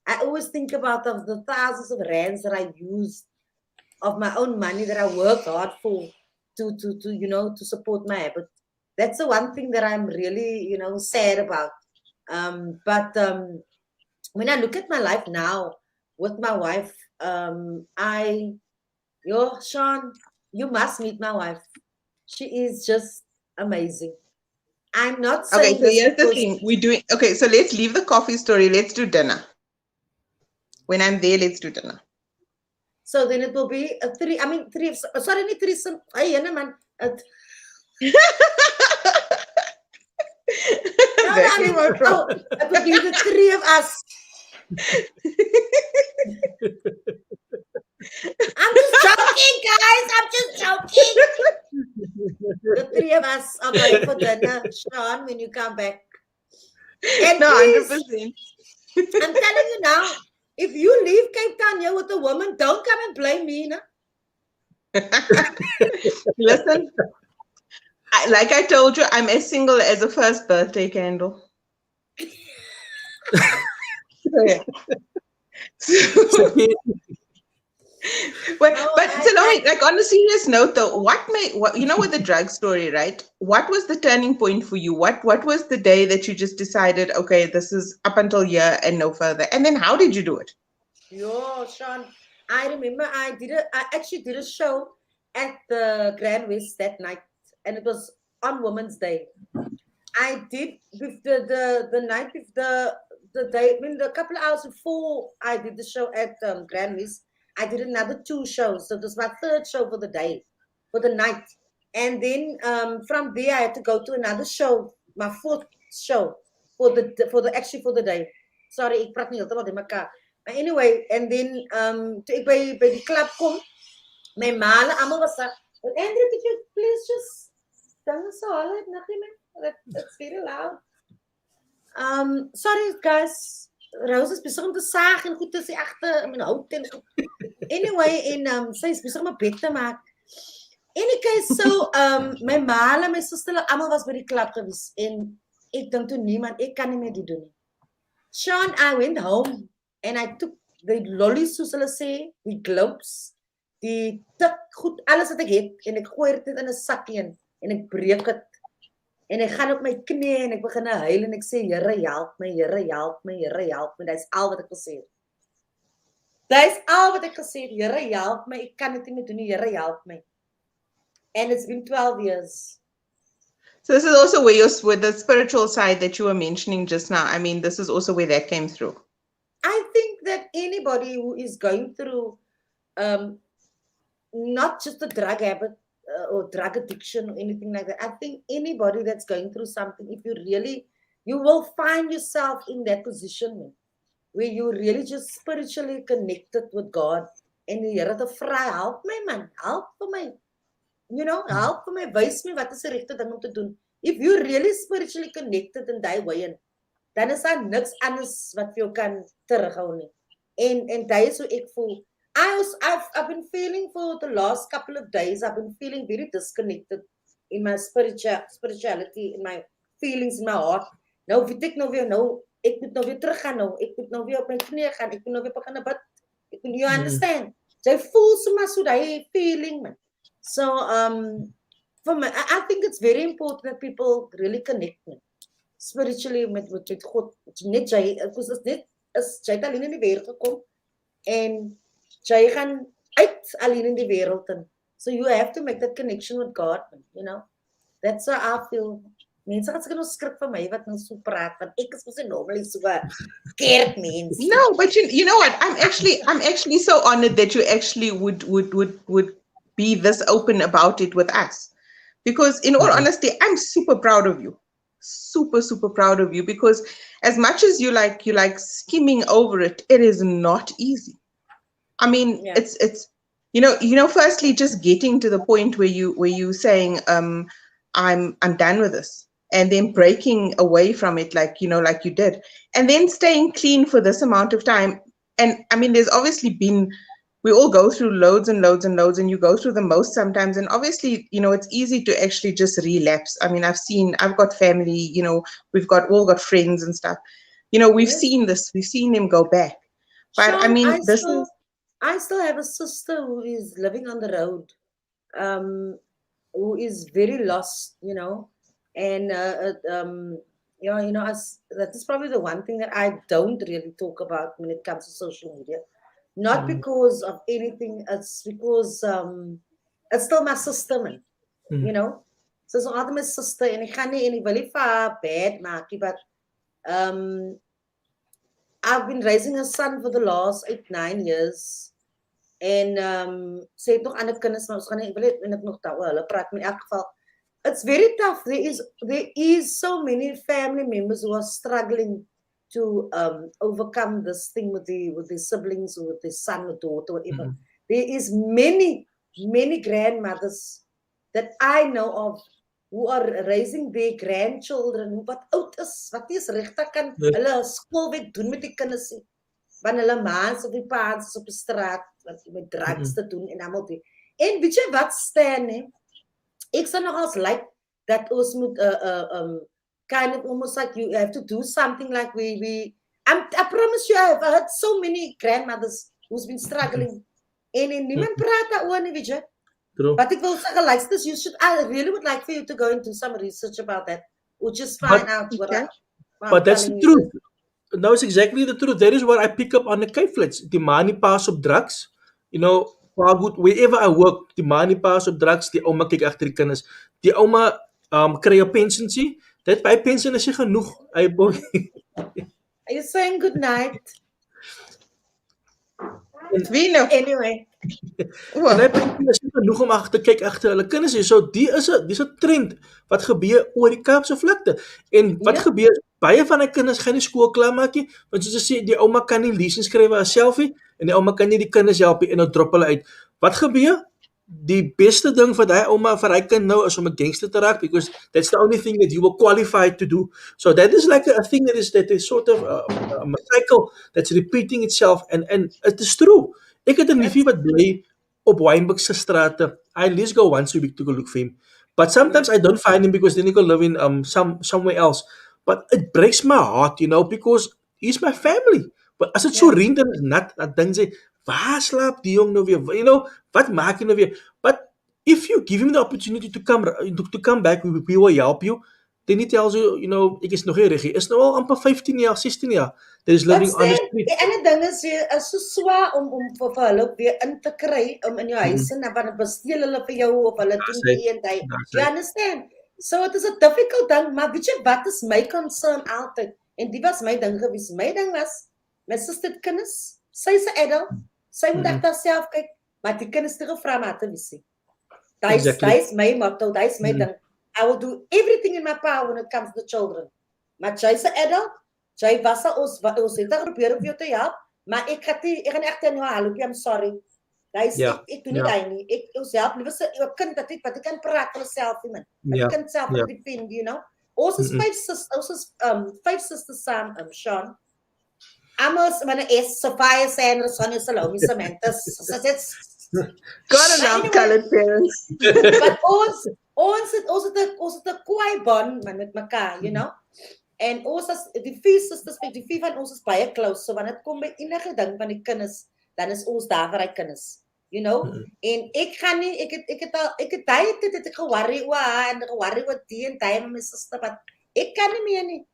I always think about the thousands of rands that I used of my own money that I worked hard for to support my habit. That's the one thing that I'm really, sad about. But when I look at my life now with my wife, Sean, you must meet my wife. She is just amazing. I'm not Okay, saying so this here's the because thing. Okay, so let's leave the coffee story. Let's do dinner. When I'm there, let's do dinner. so then it will be a three. I mean, three. Sorry, not threesome. Hey, man. No, That I came mean, out wrong. it will be the three of us. I'm just joking, guys. I'm just joking. The three of us are going for dinner, Sean, when you come back. And No, please, 100%. I'm telling you now, if you leave Cape Town here with a woman, don't come and blame me. No? Listen, like I told you, I'm as single as a first birthday candle. So, yeah. But, No, Salome, like on a serious note though, what with the drug story, right? What was the turning point for you? What was the day that you just decided, okay, this is up until here and no further? And then how did you do it? Yo, Sean, I remember I actually did a show at the Grand West that night, and it was on Women's Day. I did with the night with the day, I mean, a couple of hours before I did the show at Grand West, I did another two shows. So it was my third show for the day, for the night. And then from there, I had to go to another show, my fourth show for the day. Sorry, ik praat nie heeltemal in mekaar. But anyway, and then toe ek by die club kom, my ma hulle almal was daar. Andrew, could you please just don't so hard, nothing, man. That's very loud. Sorry guys. Rose is besig om te saag en goed is die agter in hout en goed. Anyway, en sy is besig om 'n bed te maak. In any case, so my ma en my suster almal was by die klub gewees en ek dink toe niemand, ek kan nie meer dit doen nie. Sean, I went home and I took the lollies soos hulle sê, die globes, die tik goed, alles wat ek het en ek gooi dit in 'n sakkie in en ek breek dit. En ek gaan op my knieë en ek begin huil en ek sê Here help my, Here help my, Here help my. Dis al wat ek gesê het. Dis al wat ek gesê het. Here help my. Ek kan dit nie meer doen nie. Here help my. And it's been 12 years. So this is also where with the spiritual side that you were mentioning just now. I mean, this is also where that came through. I think that anybody who is going through not just a drug habit or drug addiction or anything like that. I think anybody that's going through something, if you will find yourself in that position where you're really just spiritually connected with God. En die Here te vra, help my man, help vir my. Help vir my, wys my wat is die regte ding om te doen. If you're really spiritually connected in daai way, dan is daar niks anders wat vir jou kan terughou nie. En daai is hoe ek voel. I've been feeling for the last couple of days, I've been feeling very disconnected in my spirituality, in my feelings, in my heart. Nou weet ek nou weer, ek moet nou weer teruggaan nou. Ek moet nou weer op my knieë gaan. Ek moet nou weer begin bid. Ek moet you understand. Jy voel sommer so daai feeling man. So for me, I think it's very important that people really connect spiritually met God. Net jy, as jy alleen in die wêreld gekom en jy gaan uit alleen in die wêreld in. So you have to make that connection with God, That's how I feel. Mense gaan seker nou skrik vir my wat nou so praat, want ek is mos normally so kerkmens. No, but you know what? I'm actually so honored that you actually would be this open about it with us. Because in all honesty, I'm super proud of you. Super, super proud of you, because as much as you like skimming over it, it is not easy. I mean, it's firstly just getting to the point where you saying I'm done with this, and then breaking away from it like you did, and then staying clean for this amount of time. And I mean, there's obviously been, we all go through loads and loads and loads, and you go through the most sometimes, and obviously it's easy to actually just relapse. I mean, I've got family, we've all got friends and stuff, we've seen this, we've seen them go back. But Sean, I mean, I still have a sister who is living on the road, who is very lost, and that is probably the one thing that I don't really talk about when it comes to social media. Not because of anything, it's because it's still my sister, man. So it's altyd my sister, and ek gaan nie en ek wil nie vir haar bad maak nie, but I've been raising a son for the last 8-9 years. En sê het nog ander kinders, maar ons gaan nie, ek wil net nog daaroor hulle praat, maar in elk geval, it's very tough. There is so many family members who are struggling to overcome this thing with the siblings, or with the son or daughter, whatever. There is many grandmothers that I know of who are raising their grandchildren wat oud is, wat nie is regtig kan hulle skoolwerk doen met die kinders nie. Want hulle maans of die paans is op die straat met drugs te doen en allemaal die. En weet jy wat staan, ek sal nogals like that ons moet kind of almost like you have to do something like I promise you, I've heard so many grandmothers who's been struggling en niemand praat daaroor nie, weet jy. But ek wil sê, luister, I really would like for you to go and do some research about that, or just find out what but that's the truth. That was exactly the truth. That is what I pick up on the K-flits. Die money pass op drugs. Wherever I work, die money pass op drugs, die ouma kyk agter die kinders. Die ouma kry 'n pensioensie. Dit by pensioen is nie genoeg. Are you saying good night? Anyway. En hy is nie genoeg om te kyk agter hulle kinders hier. So dis 'n trend wat gebeur oor die Kaapse vlakte. En wat gebeur, baie van die kinders gaan nie skool klaar maak nie, want soos jy sê, die ouma kan nie lees en skryf haarself nie, en die ouma kan nie die kinders help nie, en nou drop hulle uit. Wat gebeur? Die beste ding vir daai ouma, vir hy kind nou, is om 'n gangster te raak, because that's the only thing that you were qualified to do. So that is like a thing that is sort of a cycle that's repeating itself, and it is true. Ek het 'n neefie wat bly op Wynberg se strate. I at least go once a week to go look for him. But sometimes I don't find him because then he go live in somewhere else. But it breaks my heart, because he's my family. But as dit so reën dan is nat, dan dink jy, waar slaap die jong nou weer? Wat maak hy nou weer? But if you give him the opportunity to come back, we will help you. Then he tells you, ek is nog nie reg nie. Is nou al amper 15 jaar, 16 jaar. That is living on the street. Die ander ding is so swaar om vir hulle weer in te kry, in jou huis, en dan besteel hulle vir jou, of hulle doen die een tyd. You understand? So it is a difficult thing, maar weet jy wat is my concern altyd? En die was my ding gewees. My ding was, my suster het kinders, sy is 'n adult, sy moet agter haarself kyk. Maar die kinders te gevra maar te visie. Exactly. That's my motto, that's my thing. I will do everything in my power when it comes to children. Maar jy's 'n adult, jy was ons het probeer om jou te help, maar ek gaan echt aan jou help, I'm sorry. Ek doen nie daai nie. Ons help liewer 'n kind wat ek kan praat vir homself nie man. Dat die kind self defend, you know. Ons is five sisters saam, Sean. Amos, my S, Sophia, Sandra, Sonia, Salome, Samantha. God enough colored parents. But ons het 'n kwaai bond man met mekaar, you know. En ons as die vier sisters, die vier van ons is baie close. So wanneer dit kom by enige ding van die kinders, dan is ons daar vir die kinders. You know? En ek gaan nie ek het daai ge-worry oor haar en ge-worry oor die en daai met my suster, but ek kan nie meer nie.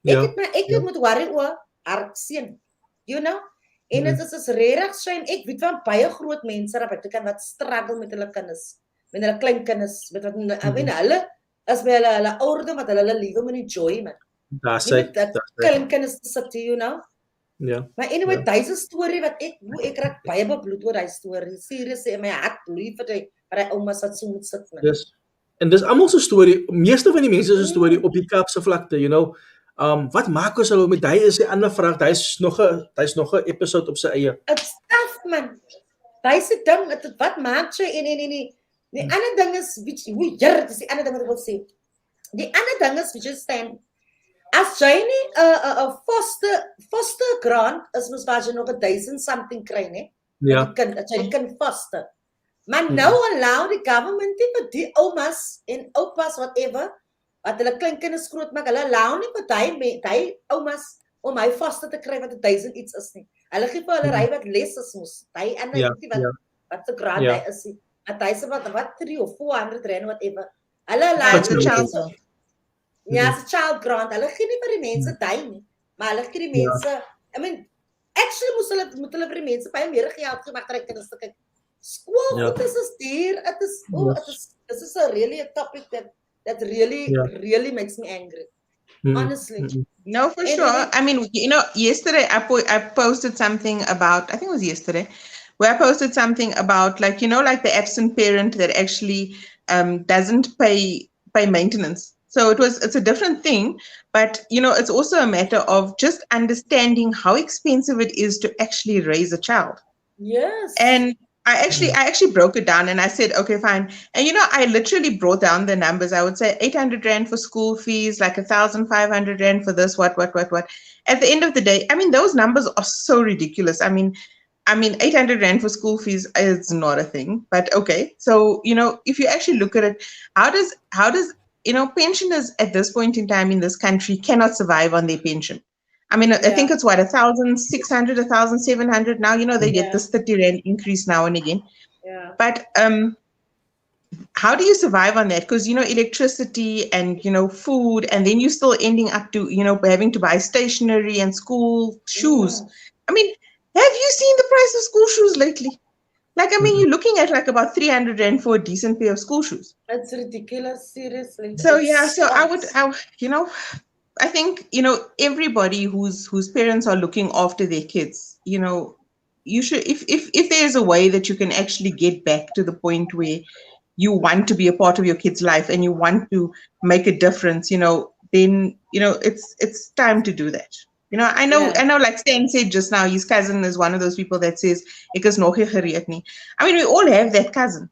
Ek moet worry oor haar seun. You know? En dit is regtig shame. Ek weet van baie groot mense wat struggle met hulle kinders, met hulle klein kinders, met wat hulle as by hulle ouerdom wat hulle lewe met joy man. Daar's hy. Klein kinders sit, you know. Ja. Maar anyway, dis 'n storie wat ek raak baie bebloed oor hy storie. Seriously, in my hart bloei vir hy ouma wat so moet sit man. Dis en dis almal se storie. Meeste van die mense se storie op die Kaapse vlakte, you know. Wat maak ons hulle met hy is 'n ander vraag. Hy's nog 'n episode op sy eie. It's tough man. Dis die ding, wat maak jy en die ander ding is hoe dis die ander ding wat ek wil sê. Die ander ding is jy staan as jy nie 'n foster grant is mos waar jy nog 1000 something kry, né? Ja. Jy kan foster. Maar nou allow die government vir die oumas en oupas whatever wat hulle klein kinders groot maak, hulle allow nie vir daai oumas om hy foster te kry wat 1000 iets is nie. Hulle gee vir hulle ry wat les is mos. Daai ander wat se grant hy is. Hy sê wat 3 of 400 rand whatever. Hulle allow ja, as 'n child grant. Hulle gee nie vir die mense daai nie, maar hulle gee die mense, I mean, actually moet hulle vir die mense baie meer geld gee maar kry kinders te kyk. Skool, dit is duur. This is a really a topic that really makes me angry. Honestly. No, for sure. I mean, you know, yesterday I posted something about, I think it was yesterday, where I posted something about like, you know, like the absent parent that actually doesn't pay maintenance. So it's a different thing, but you know, it's also a matter of just understanding how expensive it is to actually raise a child. Yes. And I actually broke it down and I said, okay, fine. And you know, I literally brought down the numbers. I would say 800 rand for school fees, like 1,500 rand for this, what. At the end of the day, I mean, those numbers are so ridiculous. I mean, 800 rand for school fees is not a thing, but okay. So, you know, if you actually look at it, how does you know, pensioners at this point in time in this country cannot survive on their pension. I mean, I think it's what, 1,600, 1,700 now. You know, they get this 30 rand increase now and again. Yeah. But how do you survive on that? Because, you know, electricity and, you know, food, and then you're still ending up to, you know, having to buy stationery and school shoes. I mean, have you seen the price of school shoes lately? Like, I mean, you're looking at like about 300 rand for a decent pair of school shoes. That's ridiculous, seriously. So yeah, so I you know, I think, you know, everybody whose parents are looking after their kids, you know, you should, if there's a way that you can actually get back to the point where you want to be a part of your kid's life and you want to make a difference, you know, then, you know, it's time to do that. You know, I know, like Stan said just now, his cousin is one of those people that says, "Ek is nog nie gereed nie." I mean, we all have that cousin.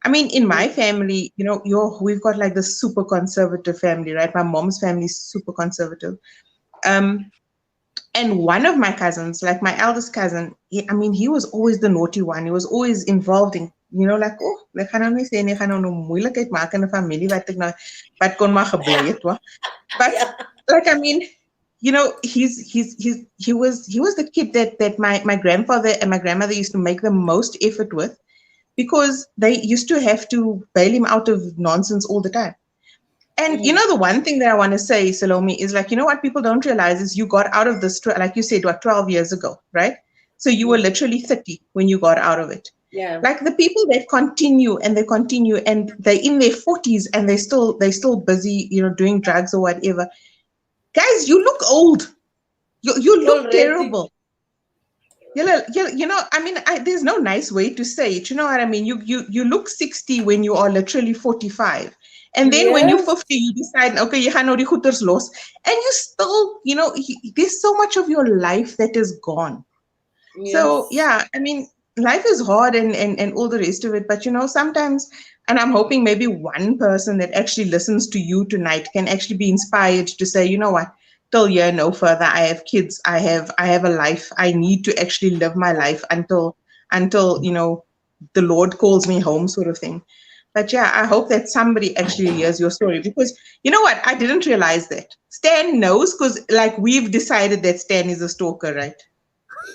I mean, in my family, you know, we've got like this super conservative family, right? My mom's family is super conservative. And one of my cousins, like my eldest cousin, he was always the naughty one. He was always involved in, you know, like, oh, ek gaan nou nie sê nie, ek gaan nou moeilikheid maak in 'n familie wat kon maar gebeur het, hoor. But like, I mean, you know, he was the kid that my grandfather and my grandmother used to make the most effort with, because they used to have to bail him out of nonsense all the time. And you know, the one thing that I want to say, Salome, is like, you know what people don't realize is you got out of this, like you said, 12 years ago, right? So you were literally 30 when you got out of it. Yeah. Like the people that continue and they're in their 40s and they still busy, you know, doing drugs or whatever. Guys, you look old. You look terrible. I mean, there's no nice way to say it. You know what I mean? You look 60 when you are literally 45. And then when you're Yes, 50, you decide, okay, you gaan nou die goeders los. And you still, there's so much of your life that is gone. So yes. yeah, I mean, life is hard and all the rest of it, but sometimes, and I'm hoping maybe one person that actually listens to you tonight can actually be inspired to say, you know what, till here no further. I have kids. I have a life. I need to actually live my life until the Lord calls me home, sort of thing. But yeah, I hope that somebody actually hears your story, because you know what, I didn't realize that Stan knows, because like we've decided that Stan is a stalker, right?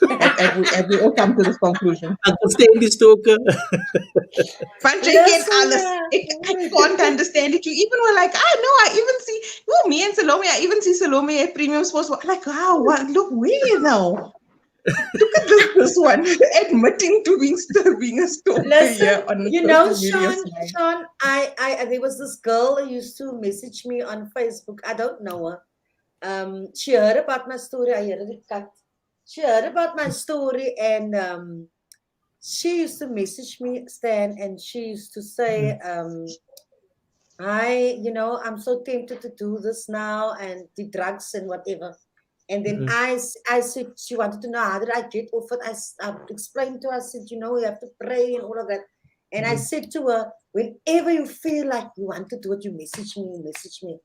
Have we all come to this conclusion? Uncle Stanley Stoker. Want jy ken Listen, alles. I can't understand it. You even were like, I know, I even see, well, me and Salome, I even see Salome at Premium Sports. Like, wow, what, look, where now? Look at this one, admitting to being a stalker here listen. on the You know, social media Sean, slide. Sean, there was this girl who used to message me on Facebook. I don't know her. She heard about my story. I heard it cut. She heard about my story, and she used to message me, Stan, and she used to say, I'm so tempted to do this now and the drugs and whatever. And then I said, she wanted to know how did I get off it. I explained to her, I said, you have to pray and all of that. And I said to her, whenever you feel like you want to do it, you message me, message me.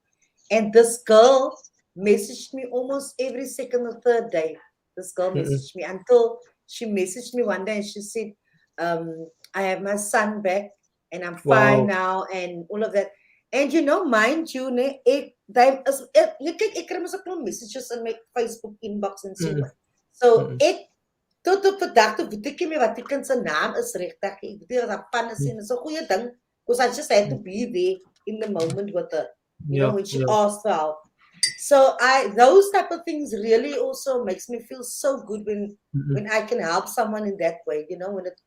And this girl messaged me almost every second or third day. This girl messaged me until she messaged me one day and she said, I have my son back and I'm fine Wow. now and all of that. And mind you, ek kry mos 'n klomp messages in my Facebook inbox en so. So ek tot op vandag toe weet ek nie meer wat die kind se naam is regtig. Ek weet nie wat haar pan is en is 'n goeie ding, because I just had to be there in the moment with her, Yeah, when she yeah. asked for help. So those type of things really also makes me feel so good when I can help someone in that way, when it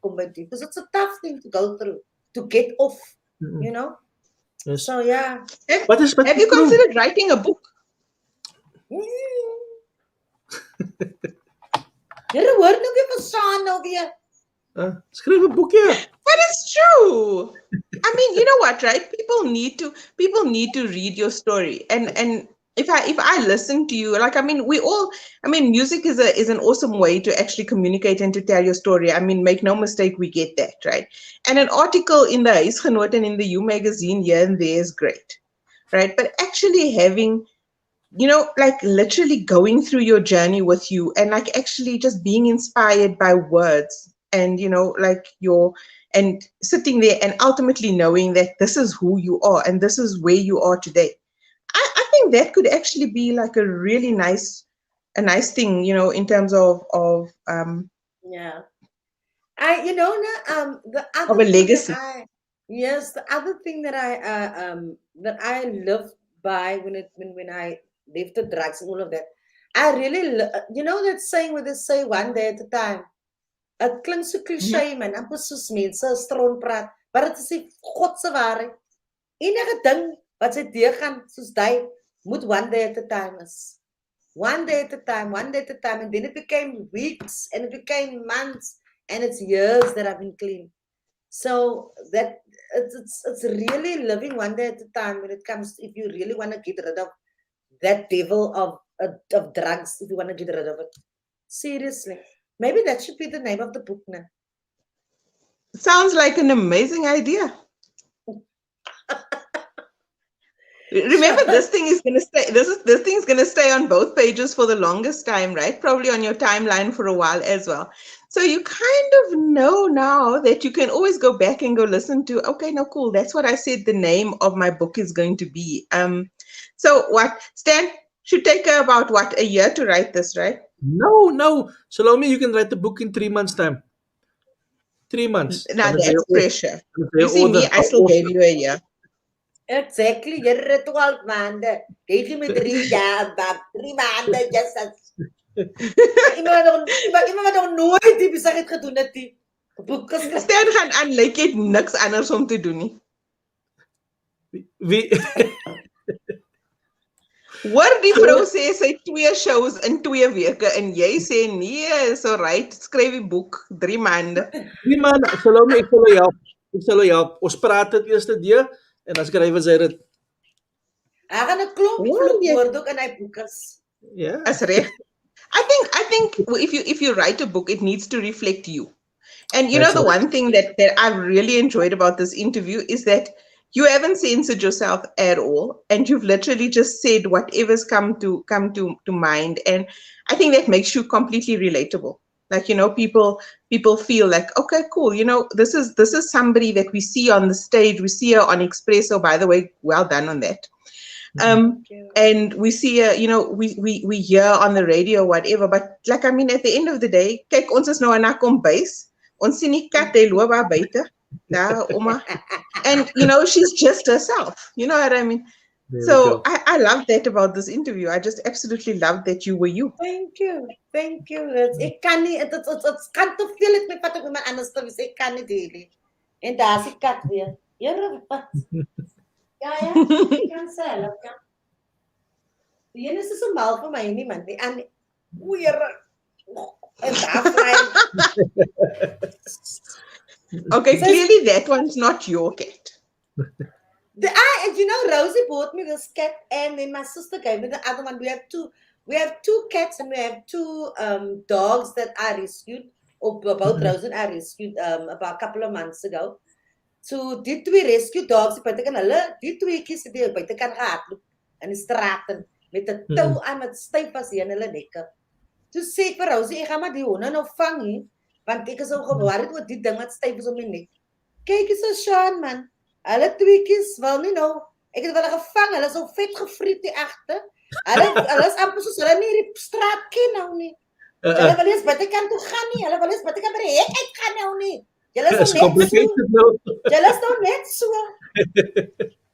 come by, because it's a tough thing to go through to get off, you know. Yes. So yeah. But Have you true. considered writing a book? Julle hoor nou weer van Saan nou weer. Skryf 'n boek hier. But it's true. I mean, you know what, right? People need to read your story. And if I listen to you, like, I mean, music is an awesome way to actually communicate and to tell your story. I mean, make no mistake, we get that, right? And an article in the Huisgenoot and in the You magazine here and there is great, right? But actually having, like literally going through your journey with you and like actually just being inspired by words and, like and sitting there and ultimately knowing that this is who you are and this is where you are today. I think that could actually be like a really nice thing, in terms of Yeah. The of other a thing legacy. the other thing that I live by when I leave the drugs and all of that, I really, that saying where they say one day at a time. Dit klink so cliché man, amper soos mense stroom praat, maar dit is die God se waarheid. Enige ding wat sy deurgaan soos jy moet one day at a time is. One day at a time, one day at a time, and then it became weeks and it became months and it's years that I've been clean. So that it's really living one day at a time when it comes to, if you really want to get rid of that devil of drugs, if you want to get rid of it. Seriously. Maybe that should be the name of the book now. Sounds like an amazing idea. Remember, this thing is going to stay. This thing is going to stay on both pages for the longest time, right? Probably on your timeline for a while as well. So you kind of know now that you can always go back and go listen to. Okay, no, cool. That's what I said. The name of my book is going to be. So what, Stan? Should take about what, a year to write this, right? No. Salome, you can write the book in 3 months' time. 3 months. Now that's pressure. You You see, me, I still gave you a year. Exactly. You're 12 maanden. Gave me 3 jaar, bab. 3 maanden, just as. Iemand wat nog nooit die besigheid gedoen het, die boek geskryf. Stan gaan aan, lyk jy niks anders om te doen nie. Wie Hoor die vrou sê sy 2 shows in 2 weke en jy sê nee, so right, skryf die boek 3 maande. Die man, Salome, ek sal jou help. Ek sal jou help. Ons praat dit eers deur en dan skryf sy dit. Hy gaan 'n klompie vloekwoorde ook in hy boeke. Ja. As reg. I think if you write a book, it needs to reflect you. And you know, the one thing that I've really enjoyed about this interview is that you haven't censored yourself at all, and you've literally just said whatever's come to mind. And I think that makes you completely relatable. Like, you know, people feel like, okay, cool. You know, this is somebody that we see on the stage, we see her on Expresso. By the way, well done on that. And we see her, you know, we hear on the radio, whatever. But like, I mean, at the end of the day, kyk, ons is nou aan haar kombuis. Ons sien die kat, hy loop daar buite. Daar, oma. And, you know, she's just herself. You know what I mean? So I love that about this interview. I just absolutely love that you were you. Thank you. Ek kan nie, het kan te veel het my vat op my anders te wees. Ek kan nie deel. En daar is die kat weer. Here, wat? Ja, ek kan self, ja. Die ene is so mal vir my nie, man. Die ander, Here. En daar vry. Okay, clearly that one's not your cat. And you know, Rosie bought me this cat, and then my sister gave me the other one. We have two cats, and we have 2 dogs that I rescued, or both Rosie and I rescued about a couple of months ago. So die 2 rescue dogs, die kan hulle, die 2 kies die buite kan gehardloop in die strate met 'n tou aan met styf as in hulle nekke. Toe sê ek vir Rosie, ek gaan maar die honde nou vang nie, want ek is al geworried oor die ding wat styf is om my nek. Kyk eens so Sean man. Hulle 2 kies wel nie nou. Ek het hulle gevang. Hulle is al vet gefriet die egte. Hulle is amper soos hulle nie die straat ken nou nie. Hulle wil eens buitekant toe gaan nie. Hulle wil eens buitekant by die hek uit gaan nou nie. Julle is nou net so. Julle is nou net so.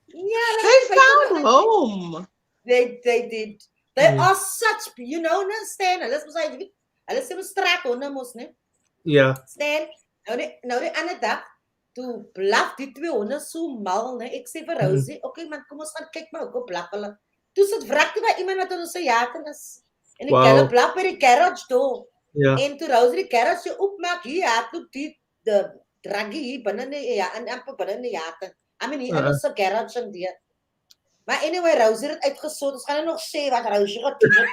Ja, they found home. They did. They are such, you know, Stan. Hulle is mos hy, hulle sê mos straat honde mos, né? Ja. Stan, nou die ander dag, toe blaf die 2 honde so mal, né? Ek sê vir Rosie, okay man, kom ons gaan kyk maar hoe blaf hulle. Toe sit wrakkie by iemand wat ons se jaten is. En die hulle blaf by die garage door. Ja. En toe Rosie die garage oopmaak, hier hardloop die draggie hier binne ja, en amper binne die jaten. I mean, hier in ons garage en die. Maar anyway, Rosie het uitgesort. Ons gaan nog sê wat Rosie gedoen het.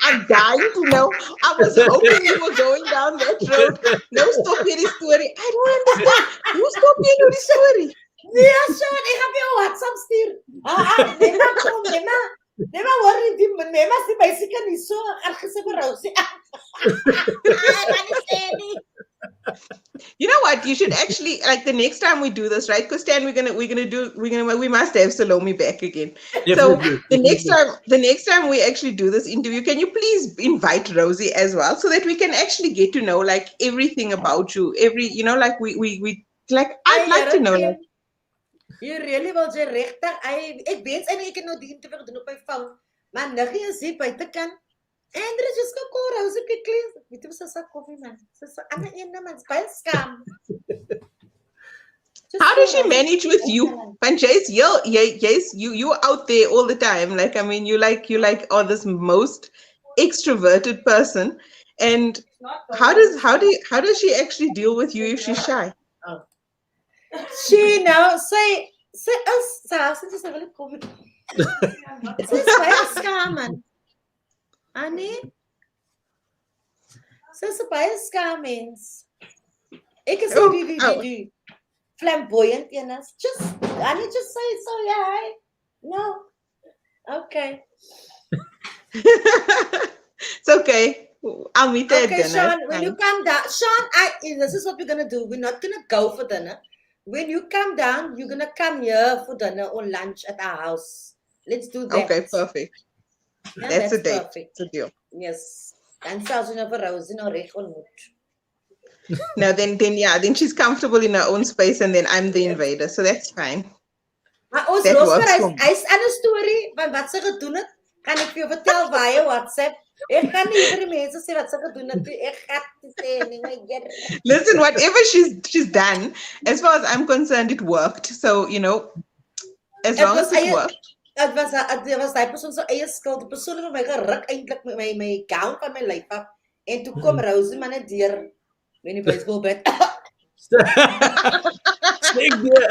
I'm dying to know. I was hoping you were going down that road. No, stop hierdie story. I don't understand. Hoe stop jy nou die story? Nee, Sean, ek gaan jou WhatsApp stuur. Nee, maar worry, die mema is basically nie so erg as vir Rosie. You know what? You should actually, like, the next time we do this, right? Because Stan, we must have Salome back again. Definitely. So the next time we actually do this interview, can you please invite Rosie as well, so that we can actually get to know like everything about you, you know, like we like I'd like to know like. You really wil jy regtig. Ek wens eintlik ek het nou die interview gedoen op my phone, maar niggie is hier buitekant. Andrew just go call Rosie quickly. Weet jy wat sy koffie man? Sy sê ander een man, baie skam. How does she manage with you? Panchay's you out there all the time. Like, I mean, you like are this most extroverted person, and how does she actually deal with you if she's shy? Oh. She now say us just a little comment. It's baie skam man. Annie? Sy is baie skam mens. Ek is die flamboyant eenes. Annie just say so, yeah. No. Okay. It's okay. I'll meet her at dinner. Okay, Sean, when you come down, Sean, this is what we're gonna do. We're not gonna go for dinner. When you come down, you're gonna come here for dinner or lunch at our house. Let's do that. Okay, perfect. Yeah, that's a date. Perfect. It's a deal. Yes. Dan sal sy nou vir Rosie nou reg ontmoet. No, then she's comfortable in her own space, and then I'm the invader, so that's fine. Maar ons hy's 'n storie van wat sy gedoen het. Kan ek vir jou vertel via WhatsApp? Ek kan nie vir die mense sê wat sy gedoen het. Ek gaan sê nie. Listen, whatever she's done, as far as I'm concerned, it worked. So, you know, as long as it worked. Dit was daai persoon se eie skuld. Die persoon het my geruk eintlik met my gown van my lyf af. En toe kom Rosie maar net deur met die baseball bat. Steek deur.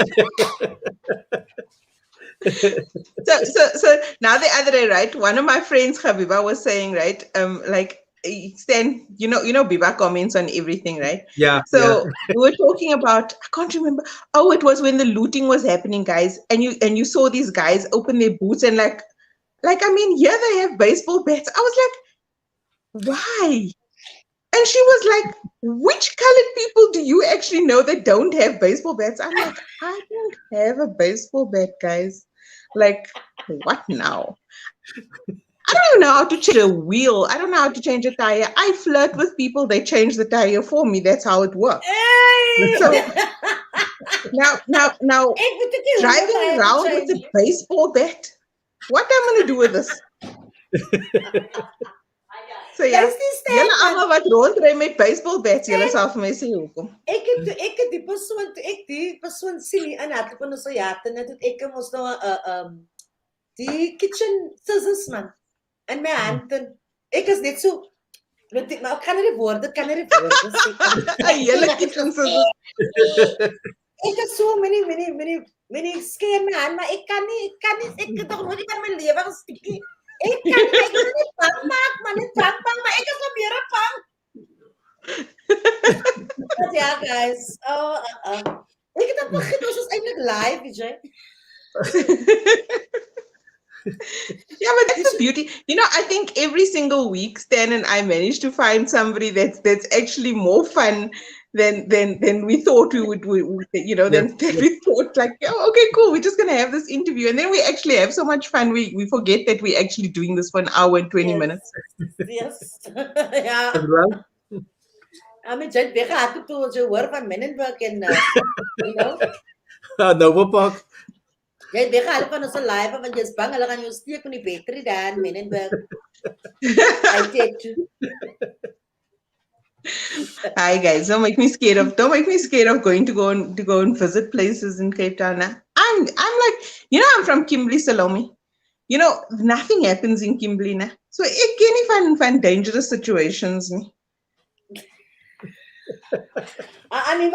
So now the other day, right? One of my friends, Habiba, was saying, right, like Stan, you know, Biba comments on everything, right? Yeah. So we were talking about, I can't remember. Oh, it was when the looting was happening, guys, and you saw these guys open their boots and like I mean, here they have baseball bats. I was like, why? And she was like, which colored people do you actually know that don't have baseball bats? I'm like, I don't have a baseball bat, guys. Like, what now? I don't even know how to change a wheel. I don't know how to change a tire. I flirt with people, they change the tire for me. That's how it works. Hey! So now driving around with a baseball bat. What am I gonna do with this? So ja, julle almal wat rondry met baseball bats, julle sal vir my sê hoekom. Ek het die persoon sien nie in hardloop in ons jaarte net ek mos nou die kitchen scissors man in my hand en ek is net so met die, maar ek kan nie die woorde sê. 'n hele kitchen scissors. Ek het so many skeer my hand, maar ek kan nie ek het nog nooit in my lewe gestiekie. Ek kan nie bang maak, maar ek is nog meer bang. But yeah, guys. Ek het op begin ons is eintlik live, weet jy. Yeah, but that's the beauty. You know, I think every single week, Stan and I manage to find somebody that's actually more fun than we thought we would, you know, than we thought like, oh, okay, cool, we're just going to have this interview. And then we actually have so much fun. We forget that we're actually doing this for an hour and 20 minutes. Yes. Ja. Jy het weggehard toe jy hoor van Menenberg en, you know. Nova Park. Jy het weggehard van ons live, want jy is bang, hulle gaan jou steek met die battery daar in Menenberg. I did too. Hi guys, don't make me scared of going to go and visit places in Cape Town. I'm like, you know, I'm from Kimberley, Salome. You know, nothing happens in Kimberley now. So ek ken nie van dangerous situations nie. I mean,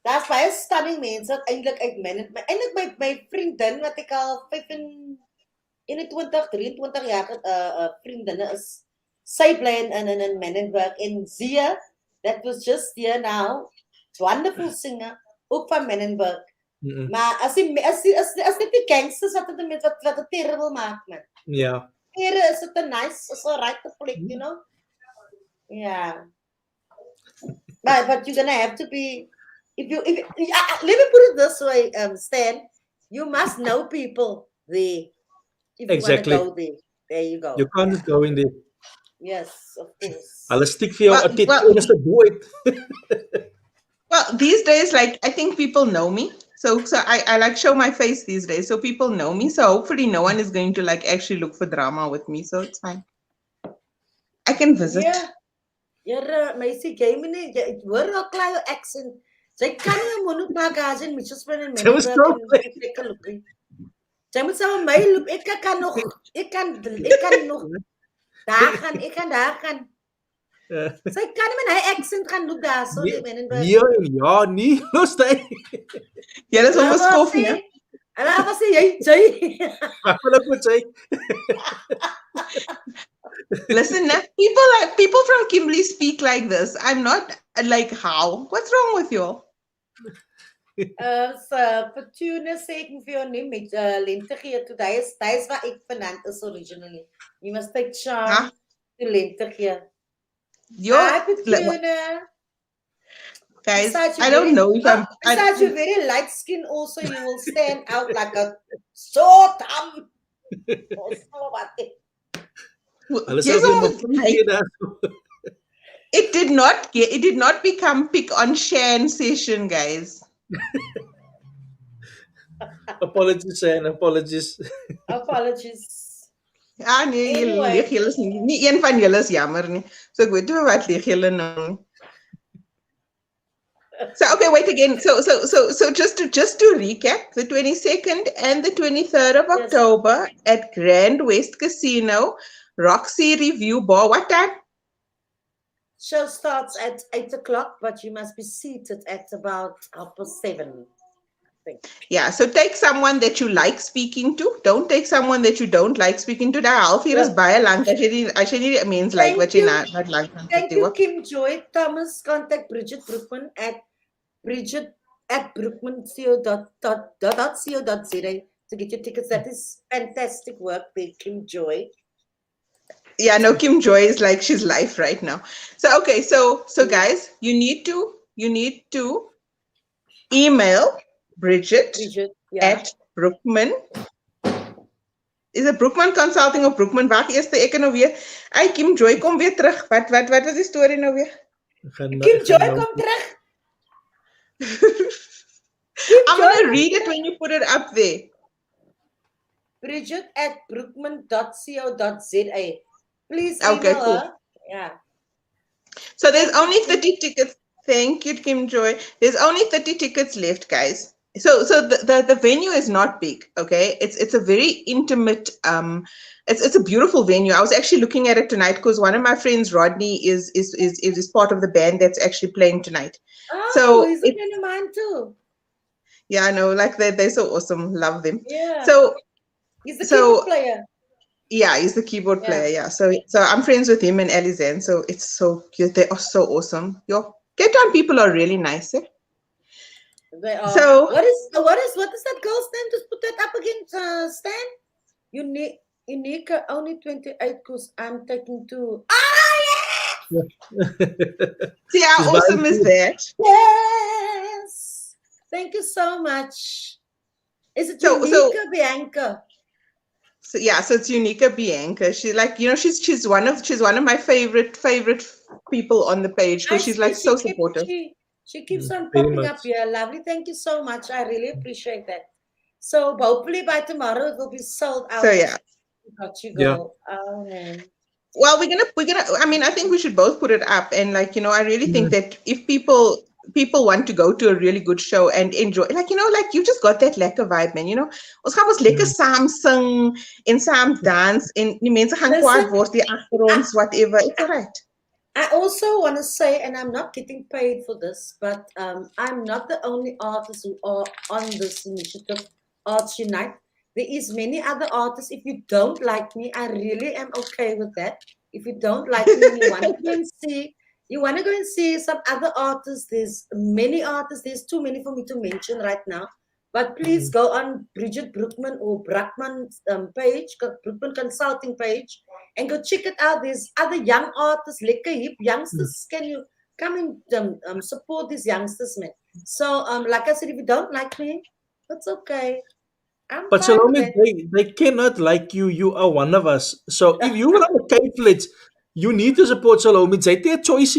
that's baie stunning mense wat eintlik uit eintlik my vriendin wat ek al 21, 23 jaar vriendinne is. Sy bly in Menenberg en Zia, that was just here now. Wonderful singer, ook van Menenberg. Maar as dit die gangsters wat dit met wat het terrible maak man. Ja. Here is it a nice, is 'n right plek, you know? Yeah. But you're gonna have to be if let me put it this way, Stan, you must know people there if you want to go there. There you go. You can't just go in there. Yes, of course. Hulle stiek vir jou 'n enigste boot. Well, these days, like I think people know me, so I like show my face these days, so people know me. So hopefully, no one is going to like actually look for drama with me. So it's fine. I can visit. Yeah, meisie, jy moet jy hoor al klaar jou accent. Jy kan nie monook maak as in Mitchells Plain en Menenberg. Jy moet saam met my loop. Ek kan nog daar gaan. Sy kan nie met hy accent gaan loop daar so die Menenberg. Ja, nie, los hy. Jy is almost skof nie. Hulle was jy. Wat wil ek moet sê? Listen, people from Kimberley speak like this. I'm not like how. What's wrong with you? Fortuna sê ek vir jou nie met lente gee toe. Hy is waar ek vanaand is originally. You must take charm to lente gee. Hi, Fortuna. Guys, I don't know if I'm... Besides you're very light skin also, you will stand out like a sore thumb. It did not become pick on Shan session, guys. Apologies, Shan, apologies. Ja, nee, julle is nie een van julle is jammer nie. So ek weet nie wat lieg julle nou. So okay, wait again. So just to recap, the 22nd and the 23rd of Yes. October at Grand West Casino, Roxy Review Bar. What time? Show starts at 8 o'clock, but you must be seated at about 7:30. I think. Yeah, so take someone that you like speaking to. Don't take someone that you don't like speaking to. Daar half uur is Yeah. baie lank as jy nie mens like Thank wat jy you. not lank kan Thank sit you, hoor. Kim Joy. Thomas, contact Bridget Brookman at bridget@brookman.co.za to get your tickets. That is fantastic work there, Kim Joy. Yeah, no, Kim Joy is like she's live right now. So okay, so guys, you need to email Bridget Bridget, yeah. at Brookman. Is it Brookman Consulting of Brookman? Wag eers ek nou weer. Ai Kim Joy kom weer terug. Wat was die storie nou weer? Kim Joy, kom terug. Kim I'm Joy, gonna kom read it terug. when you put it up there. Bridget@brookman.co.za. Please Okay, email cool. her. Yeah. So there's Thank you, only Kim. 30 tickets. Thank you, Kim Joy. There's only 30 tickets left, guys. So the venue is not big, okay? It's a very intimate it's a beautiful venue. I was actually looking at it tonight because one of my friends, Rodney, is part of the band that's actually playing tonight. Oh, So he's a friend of mine too. yeah, I know, like they're so awesome. Love them. Yeah. So He's the keyboard player. yeah, he's the keyboard Yeah. player. Yeah. So I'm friends with him and Alizan. So it's so cute. They are so awesome. Your Cape Town people are really nice. Eh? They are. So What is that girl's name? Just put that up again, Stan. Unique only 28 because I'm taking 2. Ah, see how awesome is that? yes. Thank you so much. Is it Unica Bianca? So yeah, so it's Unica Bianca. She like she's one of my favorite people on the page because she's like so supportive. She keeps on Very popping much. up here. Lovely. Thank you so much. I really appreciate that. So hopefully by tomorrow it will be sold out. So yeah. Got you Yeah. go. Oh man. Well, we're gonna. I mean, I think we should both put it up, and like I really think that if people want to go to a really good show and enjoy, like like you just got that lekker vibe, man. Ons gaan ons lekker saam sing en saam dans en die mense gaan kwaad word die agter ons whatever. It's alright. I also want to say, and I'm not getting paid for this, but I'm not the only artist who are on this initiative, Arts Unite. There is many other artists. If you don't like me, I really am okay with that. If you don't like me and you want to go and see some other artists, there's many artists. There's too many for me to mention right now. But please go on Bridget Brookman or Brackman's page, Brookman Consulting page, and go check it out. There's other young artists, lekker hip youngsters. Can you come and support these youngsters, man? So, like I said, if you don't like me, that's okay. I'm But fine with Salome, that. they cannot like you. You are one of us. So if you run a Cape Flits, you need to support Salome. It's a choice.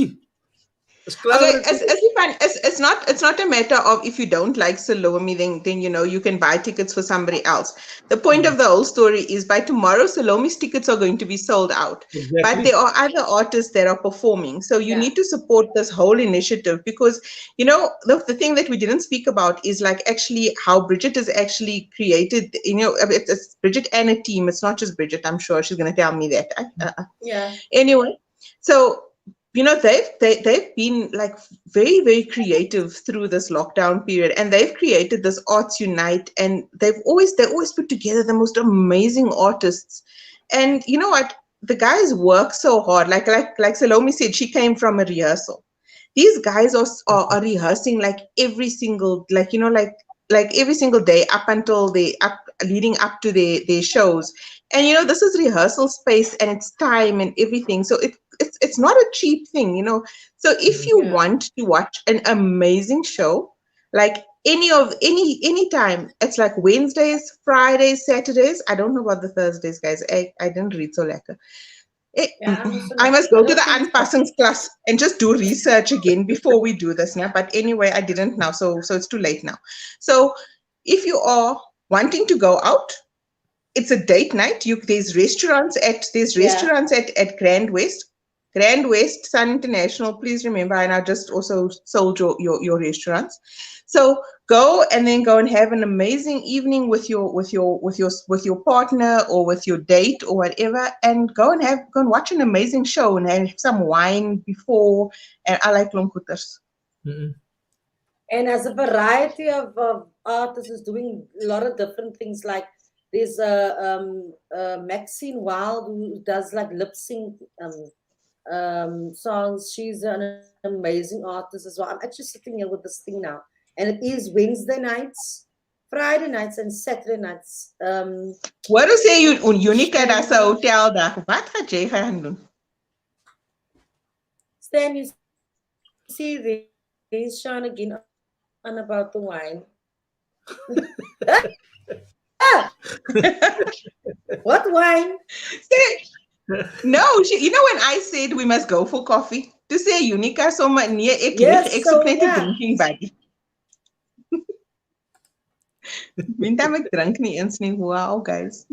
It's Okay, clever. it's not a matter of if you don't like Salome, then you can buy tickets for somebody else. The point of the whole story is by tomorrow, Salome's tickets are going to be sold out. But Exactly. there are other artists that are performing, so you need to support this whole initiative because the thing that we didn't speak about is like actually how Bridget has actually created. It's Bridget and a team. It's not just Bridget. I'm sure she's going to tell me that. Yeah. Anyway, so they've been like very, very creative through this lockdown period, and they've created this Arts Unite, and they always put together the most amazing artists. And you know what? The guys work so hard. Like Salome said, she came from a rehearsal. These guys are rehearsing like every single like every single day up until leading up to their shows. And this is rehearsal space and it's time and everything. So it's not a cheap thing. So if you want to watch an amazing show, like any time, it's like Wednesdays, Fridays, Saturdays. I don't know about the Thursdays, guys. I didn't read so lekker. I must go to the unpassings class and just do research again before we do this now. But anyway, I didn't now, so it's too late now. So if you are wanting to go out, it's a date night. There's restaurants at Grand West. Grand West, Sun International. Please remember, and I just also sold your restaurants. So go and then go and have an amazing evening with your partner or with your date or whatever, and go and watch an amazing show and have some wine before. And I like lomkoeters. Mm-mm. And as a variety of artists is doing a lot of different things. Like there's Maxine Wild who does like lip sync songs. She's an amazing artist as well. I'm actually sitting here with this thing now, and it is Wednesday nights, Friday nights, and Saturday nights. What do say you Unica dat se hotel dag? Wat gaat jy gaan doen? Stan, you see, there's Sean again on about the wine. What wine? No, you know when I said we must go for coffee? To say Unica so maar nee, ek Yes, so net 'n yeah. drinking buddy. Meantime ek drink nie eens nie. Wow, guys.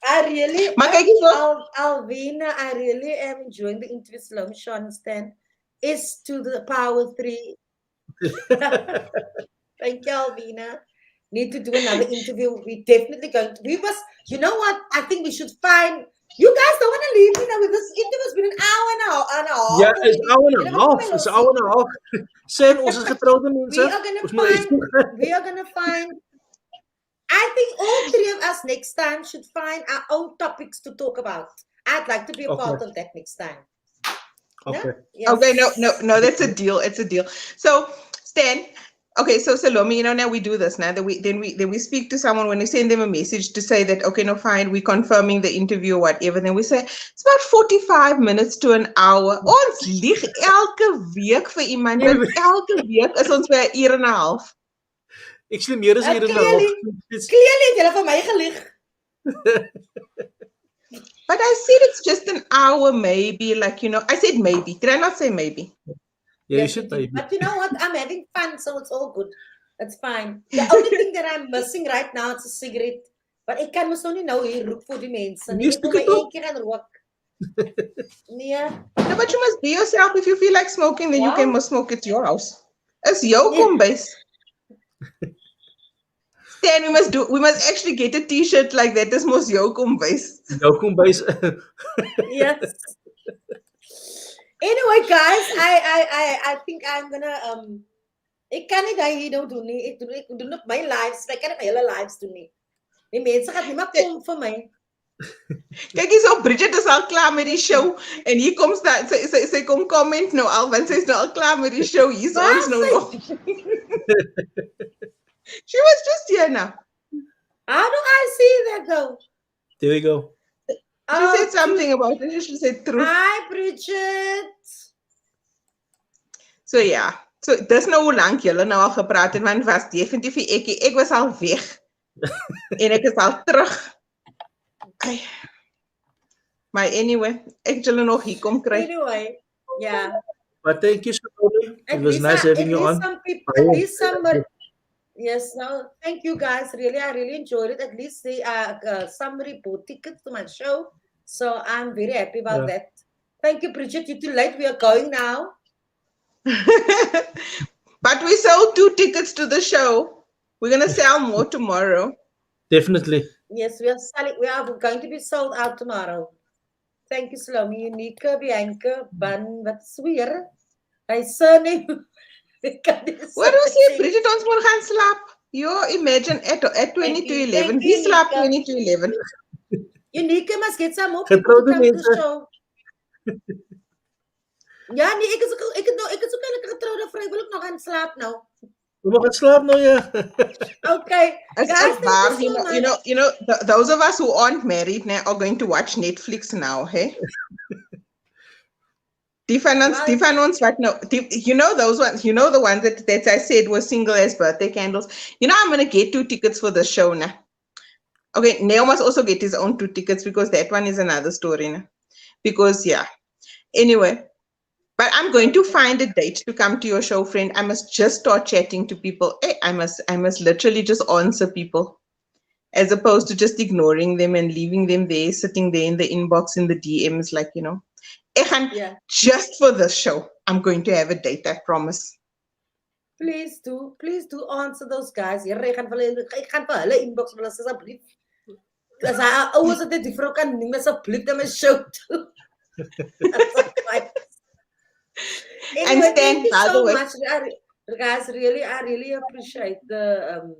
I really, Maar kyk hier so. Alvina, I really am enjoying the interview. Salome, Sean, Stan. Is to the power 3. Thank you, Alvina. Need to do another interview. We definitely going to. We must. You know what? I think we should find. You guys don't want to leave me now with this interview's been an hour and a half. Ja, is 'n hour en 'n Julle half. moet my Is 'n los hour en 'n half. Sê ons is getroude mense. We are gonna find. I think all 3 of us next time should find our own topics to talk about. I'd like to be a part of that next time. Okay. Yes. Okay, no, that's a deal. It's a deal. So, Stan, okay, so Salome, you know, now we do this now. Then we speak to someone when we send them a message to say that, okay, no, fine, we're confirming the interview or whatever. Then we say it's about 45 minutes to an hour. Ons lieg elke week vir iemand. Want elke week is ons by 'n uur en 'n half. Actually, meer as 'n uur en 'n half. Clearly, julle vir my gelieg. But I said it's just an hour, maybe. Like, you know, I said maybe. Did I not say maybe? Yeah, you should maybe. But you know what? I'm having fun, so it's all good. It's fine. The only thing that I'm missing right now is a cigarette. But ek kan mos nou nie nou hier roep vir die mense nie. Ek wil my eentjie gaan rook. Nee. No, but you must be yourself. If you feel like smoking, then you can must smoke at your house. It's your kombuis. Stan, we must actually get a t-shirt like that. This mos jou kombuis. Jou kombuis. Yes. Anyway, guys, I think I'm gonna ek kan nie daai hier nou doen nie. Ek doen op my lives. Ek kan op my hele lives doen nie. Die mense gaan nie maar kom vir my. Kyk hier so, Bridget is al klaar met die show en hier kom sy kom comment nou al want sy is nou al klaar met die show. Hier's ons nou nog. She was just here now. How do I see that though? There we go. She said something about it. She said truth. Hi, Bridget. So yeah. So dis nou hoe lank julle nou al gepraat het, want was definitief ek was al weg. En ek is al terug. Ay. Maar anyway, ek julle nog hier kom kry. Anyway, yeah. But thank you so much. It was nice having you on. Some people, at least somebody. Yes, no, thank you guys. Really, I really enjoyed it. At least they somebody bought tickets to my show. So I'm very happy about that. Thank you, Bridget. You're too late. We are going now. But we sold 2 tickets to the show. We're gonna sell more tomorrow. Definitely. Yes, we are selling. We are going to be sold out tomorrow. Thank you, Salome. Unica, Bianca, Ban, what's weird? My surname. What was it? Bridget ons moet gaan slaap. You imagine at 22:11. Wie slaap 22:11? Unica must get some more people to come to the show. Ja, nee, ek is ook 'n getroude vrou. Wil ek nog gaan slaap nou? We mag gaan slaap nou, ja. Okay. Guys, you know, those of us who aren't married now are going to watch Netflix now, hey? Die van ons wat nou, you know those ones, you know the ones that I said were single as birthday candles. You know I'm going to get 2 tickets for the show now. Okay, Neo must also get his own 2 tickets because that one is another story now. Because, yeah. Anyway, but I'm going to find a date to come to your show, friend. I must just start chatting to people. Hey, I must literally just answer people. as opposed to just ignoring them and leaving them there, sitting there in the inbox, in the DMs, like, Yeah. just for this show, I'm going to have a date, I promise. Please do answer those guys. Here, ek gaan vir hulle inbox hulle asseblief. As hy ouers het die vrou kan neem asseblief na my show toe. And Anyway, Stan, thank you by the so way, much, guys. I really appreciate the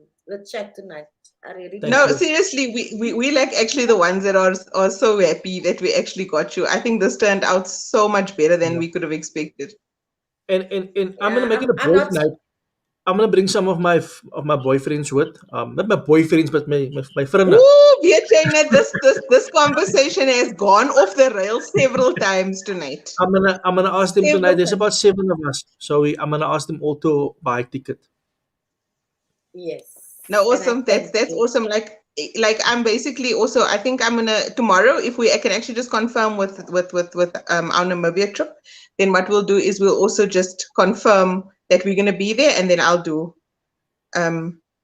chat tonight. I really do. Thank no, you. seriously, we like actually the ones that are so happy that we actually got you. I think this turned out so much better than Yeah. we could have expected. And I'm gonna Yeah, make it a I'm boys' not. night. I'm gonna bring some of my boyfriends with. Not my boyfriends, but my friends. Ooh, Vietnam, this conversation has gone off the rails several times tonight. I'm gonna ask them tonight. Several There's times. about 7 of us, so I'm gonna ask them all to buy a ticket. Yes. No, And I awesome. thank That's you. awesome. Like I'm basically also. I think I'm gonna tomorrow. If I can actually just confirm with our Namibia trip, then what we'll do is we'll also just confirm that we're gonna be there, and then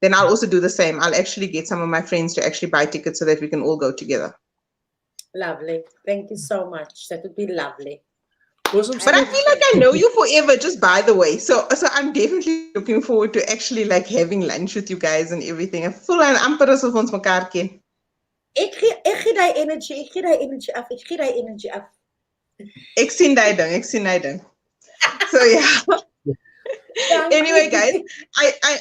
then I'll also do the same. I'll actually get some of my friends to actually buy tickets so that we can all go together. Lovely. Thank you so much. That would be lovely. Awesome. But I feel like I know you forever, just by the way. So I'm definitely looking forward to actually like having lunch with you guys and everything. I feel like amper asof ons mekaar ken. Ek gee daai energy. Ek gee daai energy af. Ek gee daai energy af. Ek sien daai ding. So yeah. Anyway, guys,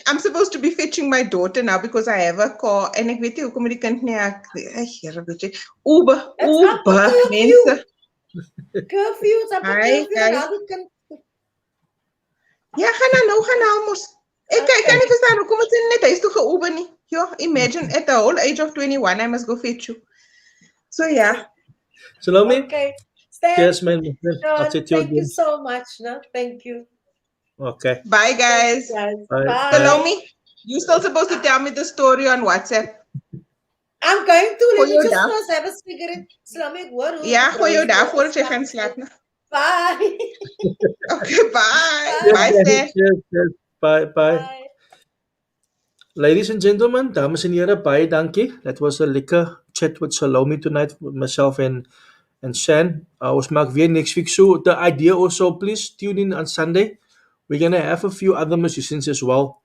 I'm supposed to be fetching my daughter now because I have a car. En ek weet nie hoekom die kind nie Here, weet jy. Uber, mense. Curfew, op Hi, curfew guys. en al die kind. Ja, gaan nou mos. Ek kan nie verstaan hoekom het sy net huis toe ge-Uber nie. Ja, imagine at the whole age of 21 I must go fetch you. So yeah. Salome, Okay. Stan, cheers, man. I'll John, chat you thank you again. so much. No, thank you. Okay. Bye, guys. Thanks, guys. Bye. Bye. Salome, you still supposed to tell me the story on WhatsApp. I'm going to let Gooi me jou just daar. first have a cigarette. Salome, ek hoor hoe Ja, gooi jou bruis daar nou voordat jy is. gaan slaap. Bye. Okay, bye. Bye. Bye, Stan. Cheers. Bye. Bye. Ladies and gentlemen, dames en heren, baie dankie. That was a lekker chat with Salome tonight, with myself and Shan. Ons maak weer next week. So the idea also, please tune in on Sunday. We're gonna have a few other musicians as well.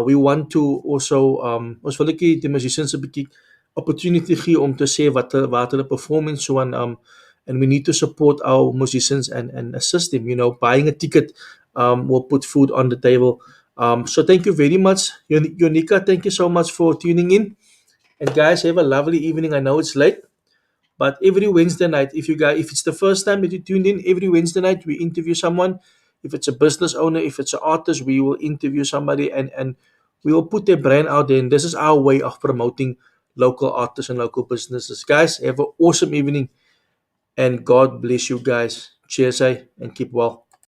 We want to also ons wil netjie die musicians 'n bietjie opportunity gee om te sê wat hulle perform en so aan and we need to support our musicians and assist them, buying a ticket will put food on the table. So thank you very much, Yonika. Thank you so much for tuning in. And guys, have a lovely evening. I know it's late, but every Wednesday night, if it's the first time that you tuned in, every Wednesday night we interview someone. If it's a business owner, if it's an artist, we will interview somebody and we will put their brand out there. And this is our way of promoting local artists and local businesses. Guys, have an awesome evening and God bless you guys. Cheers, and keep well.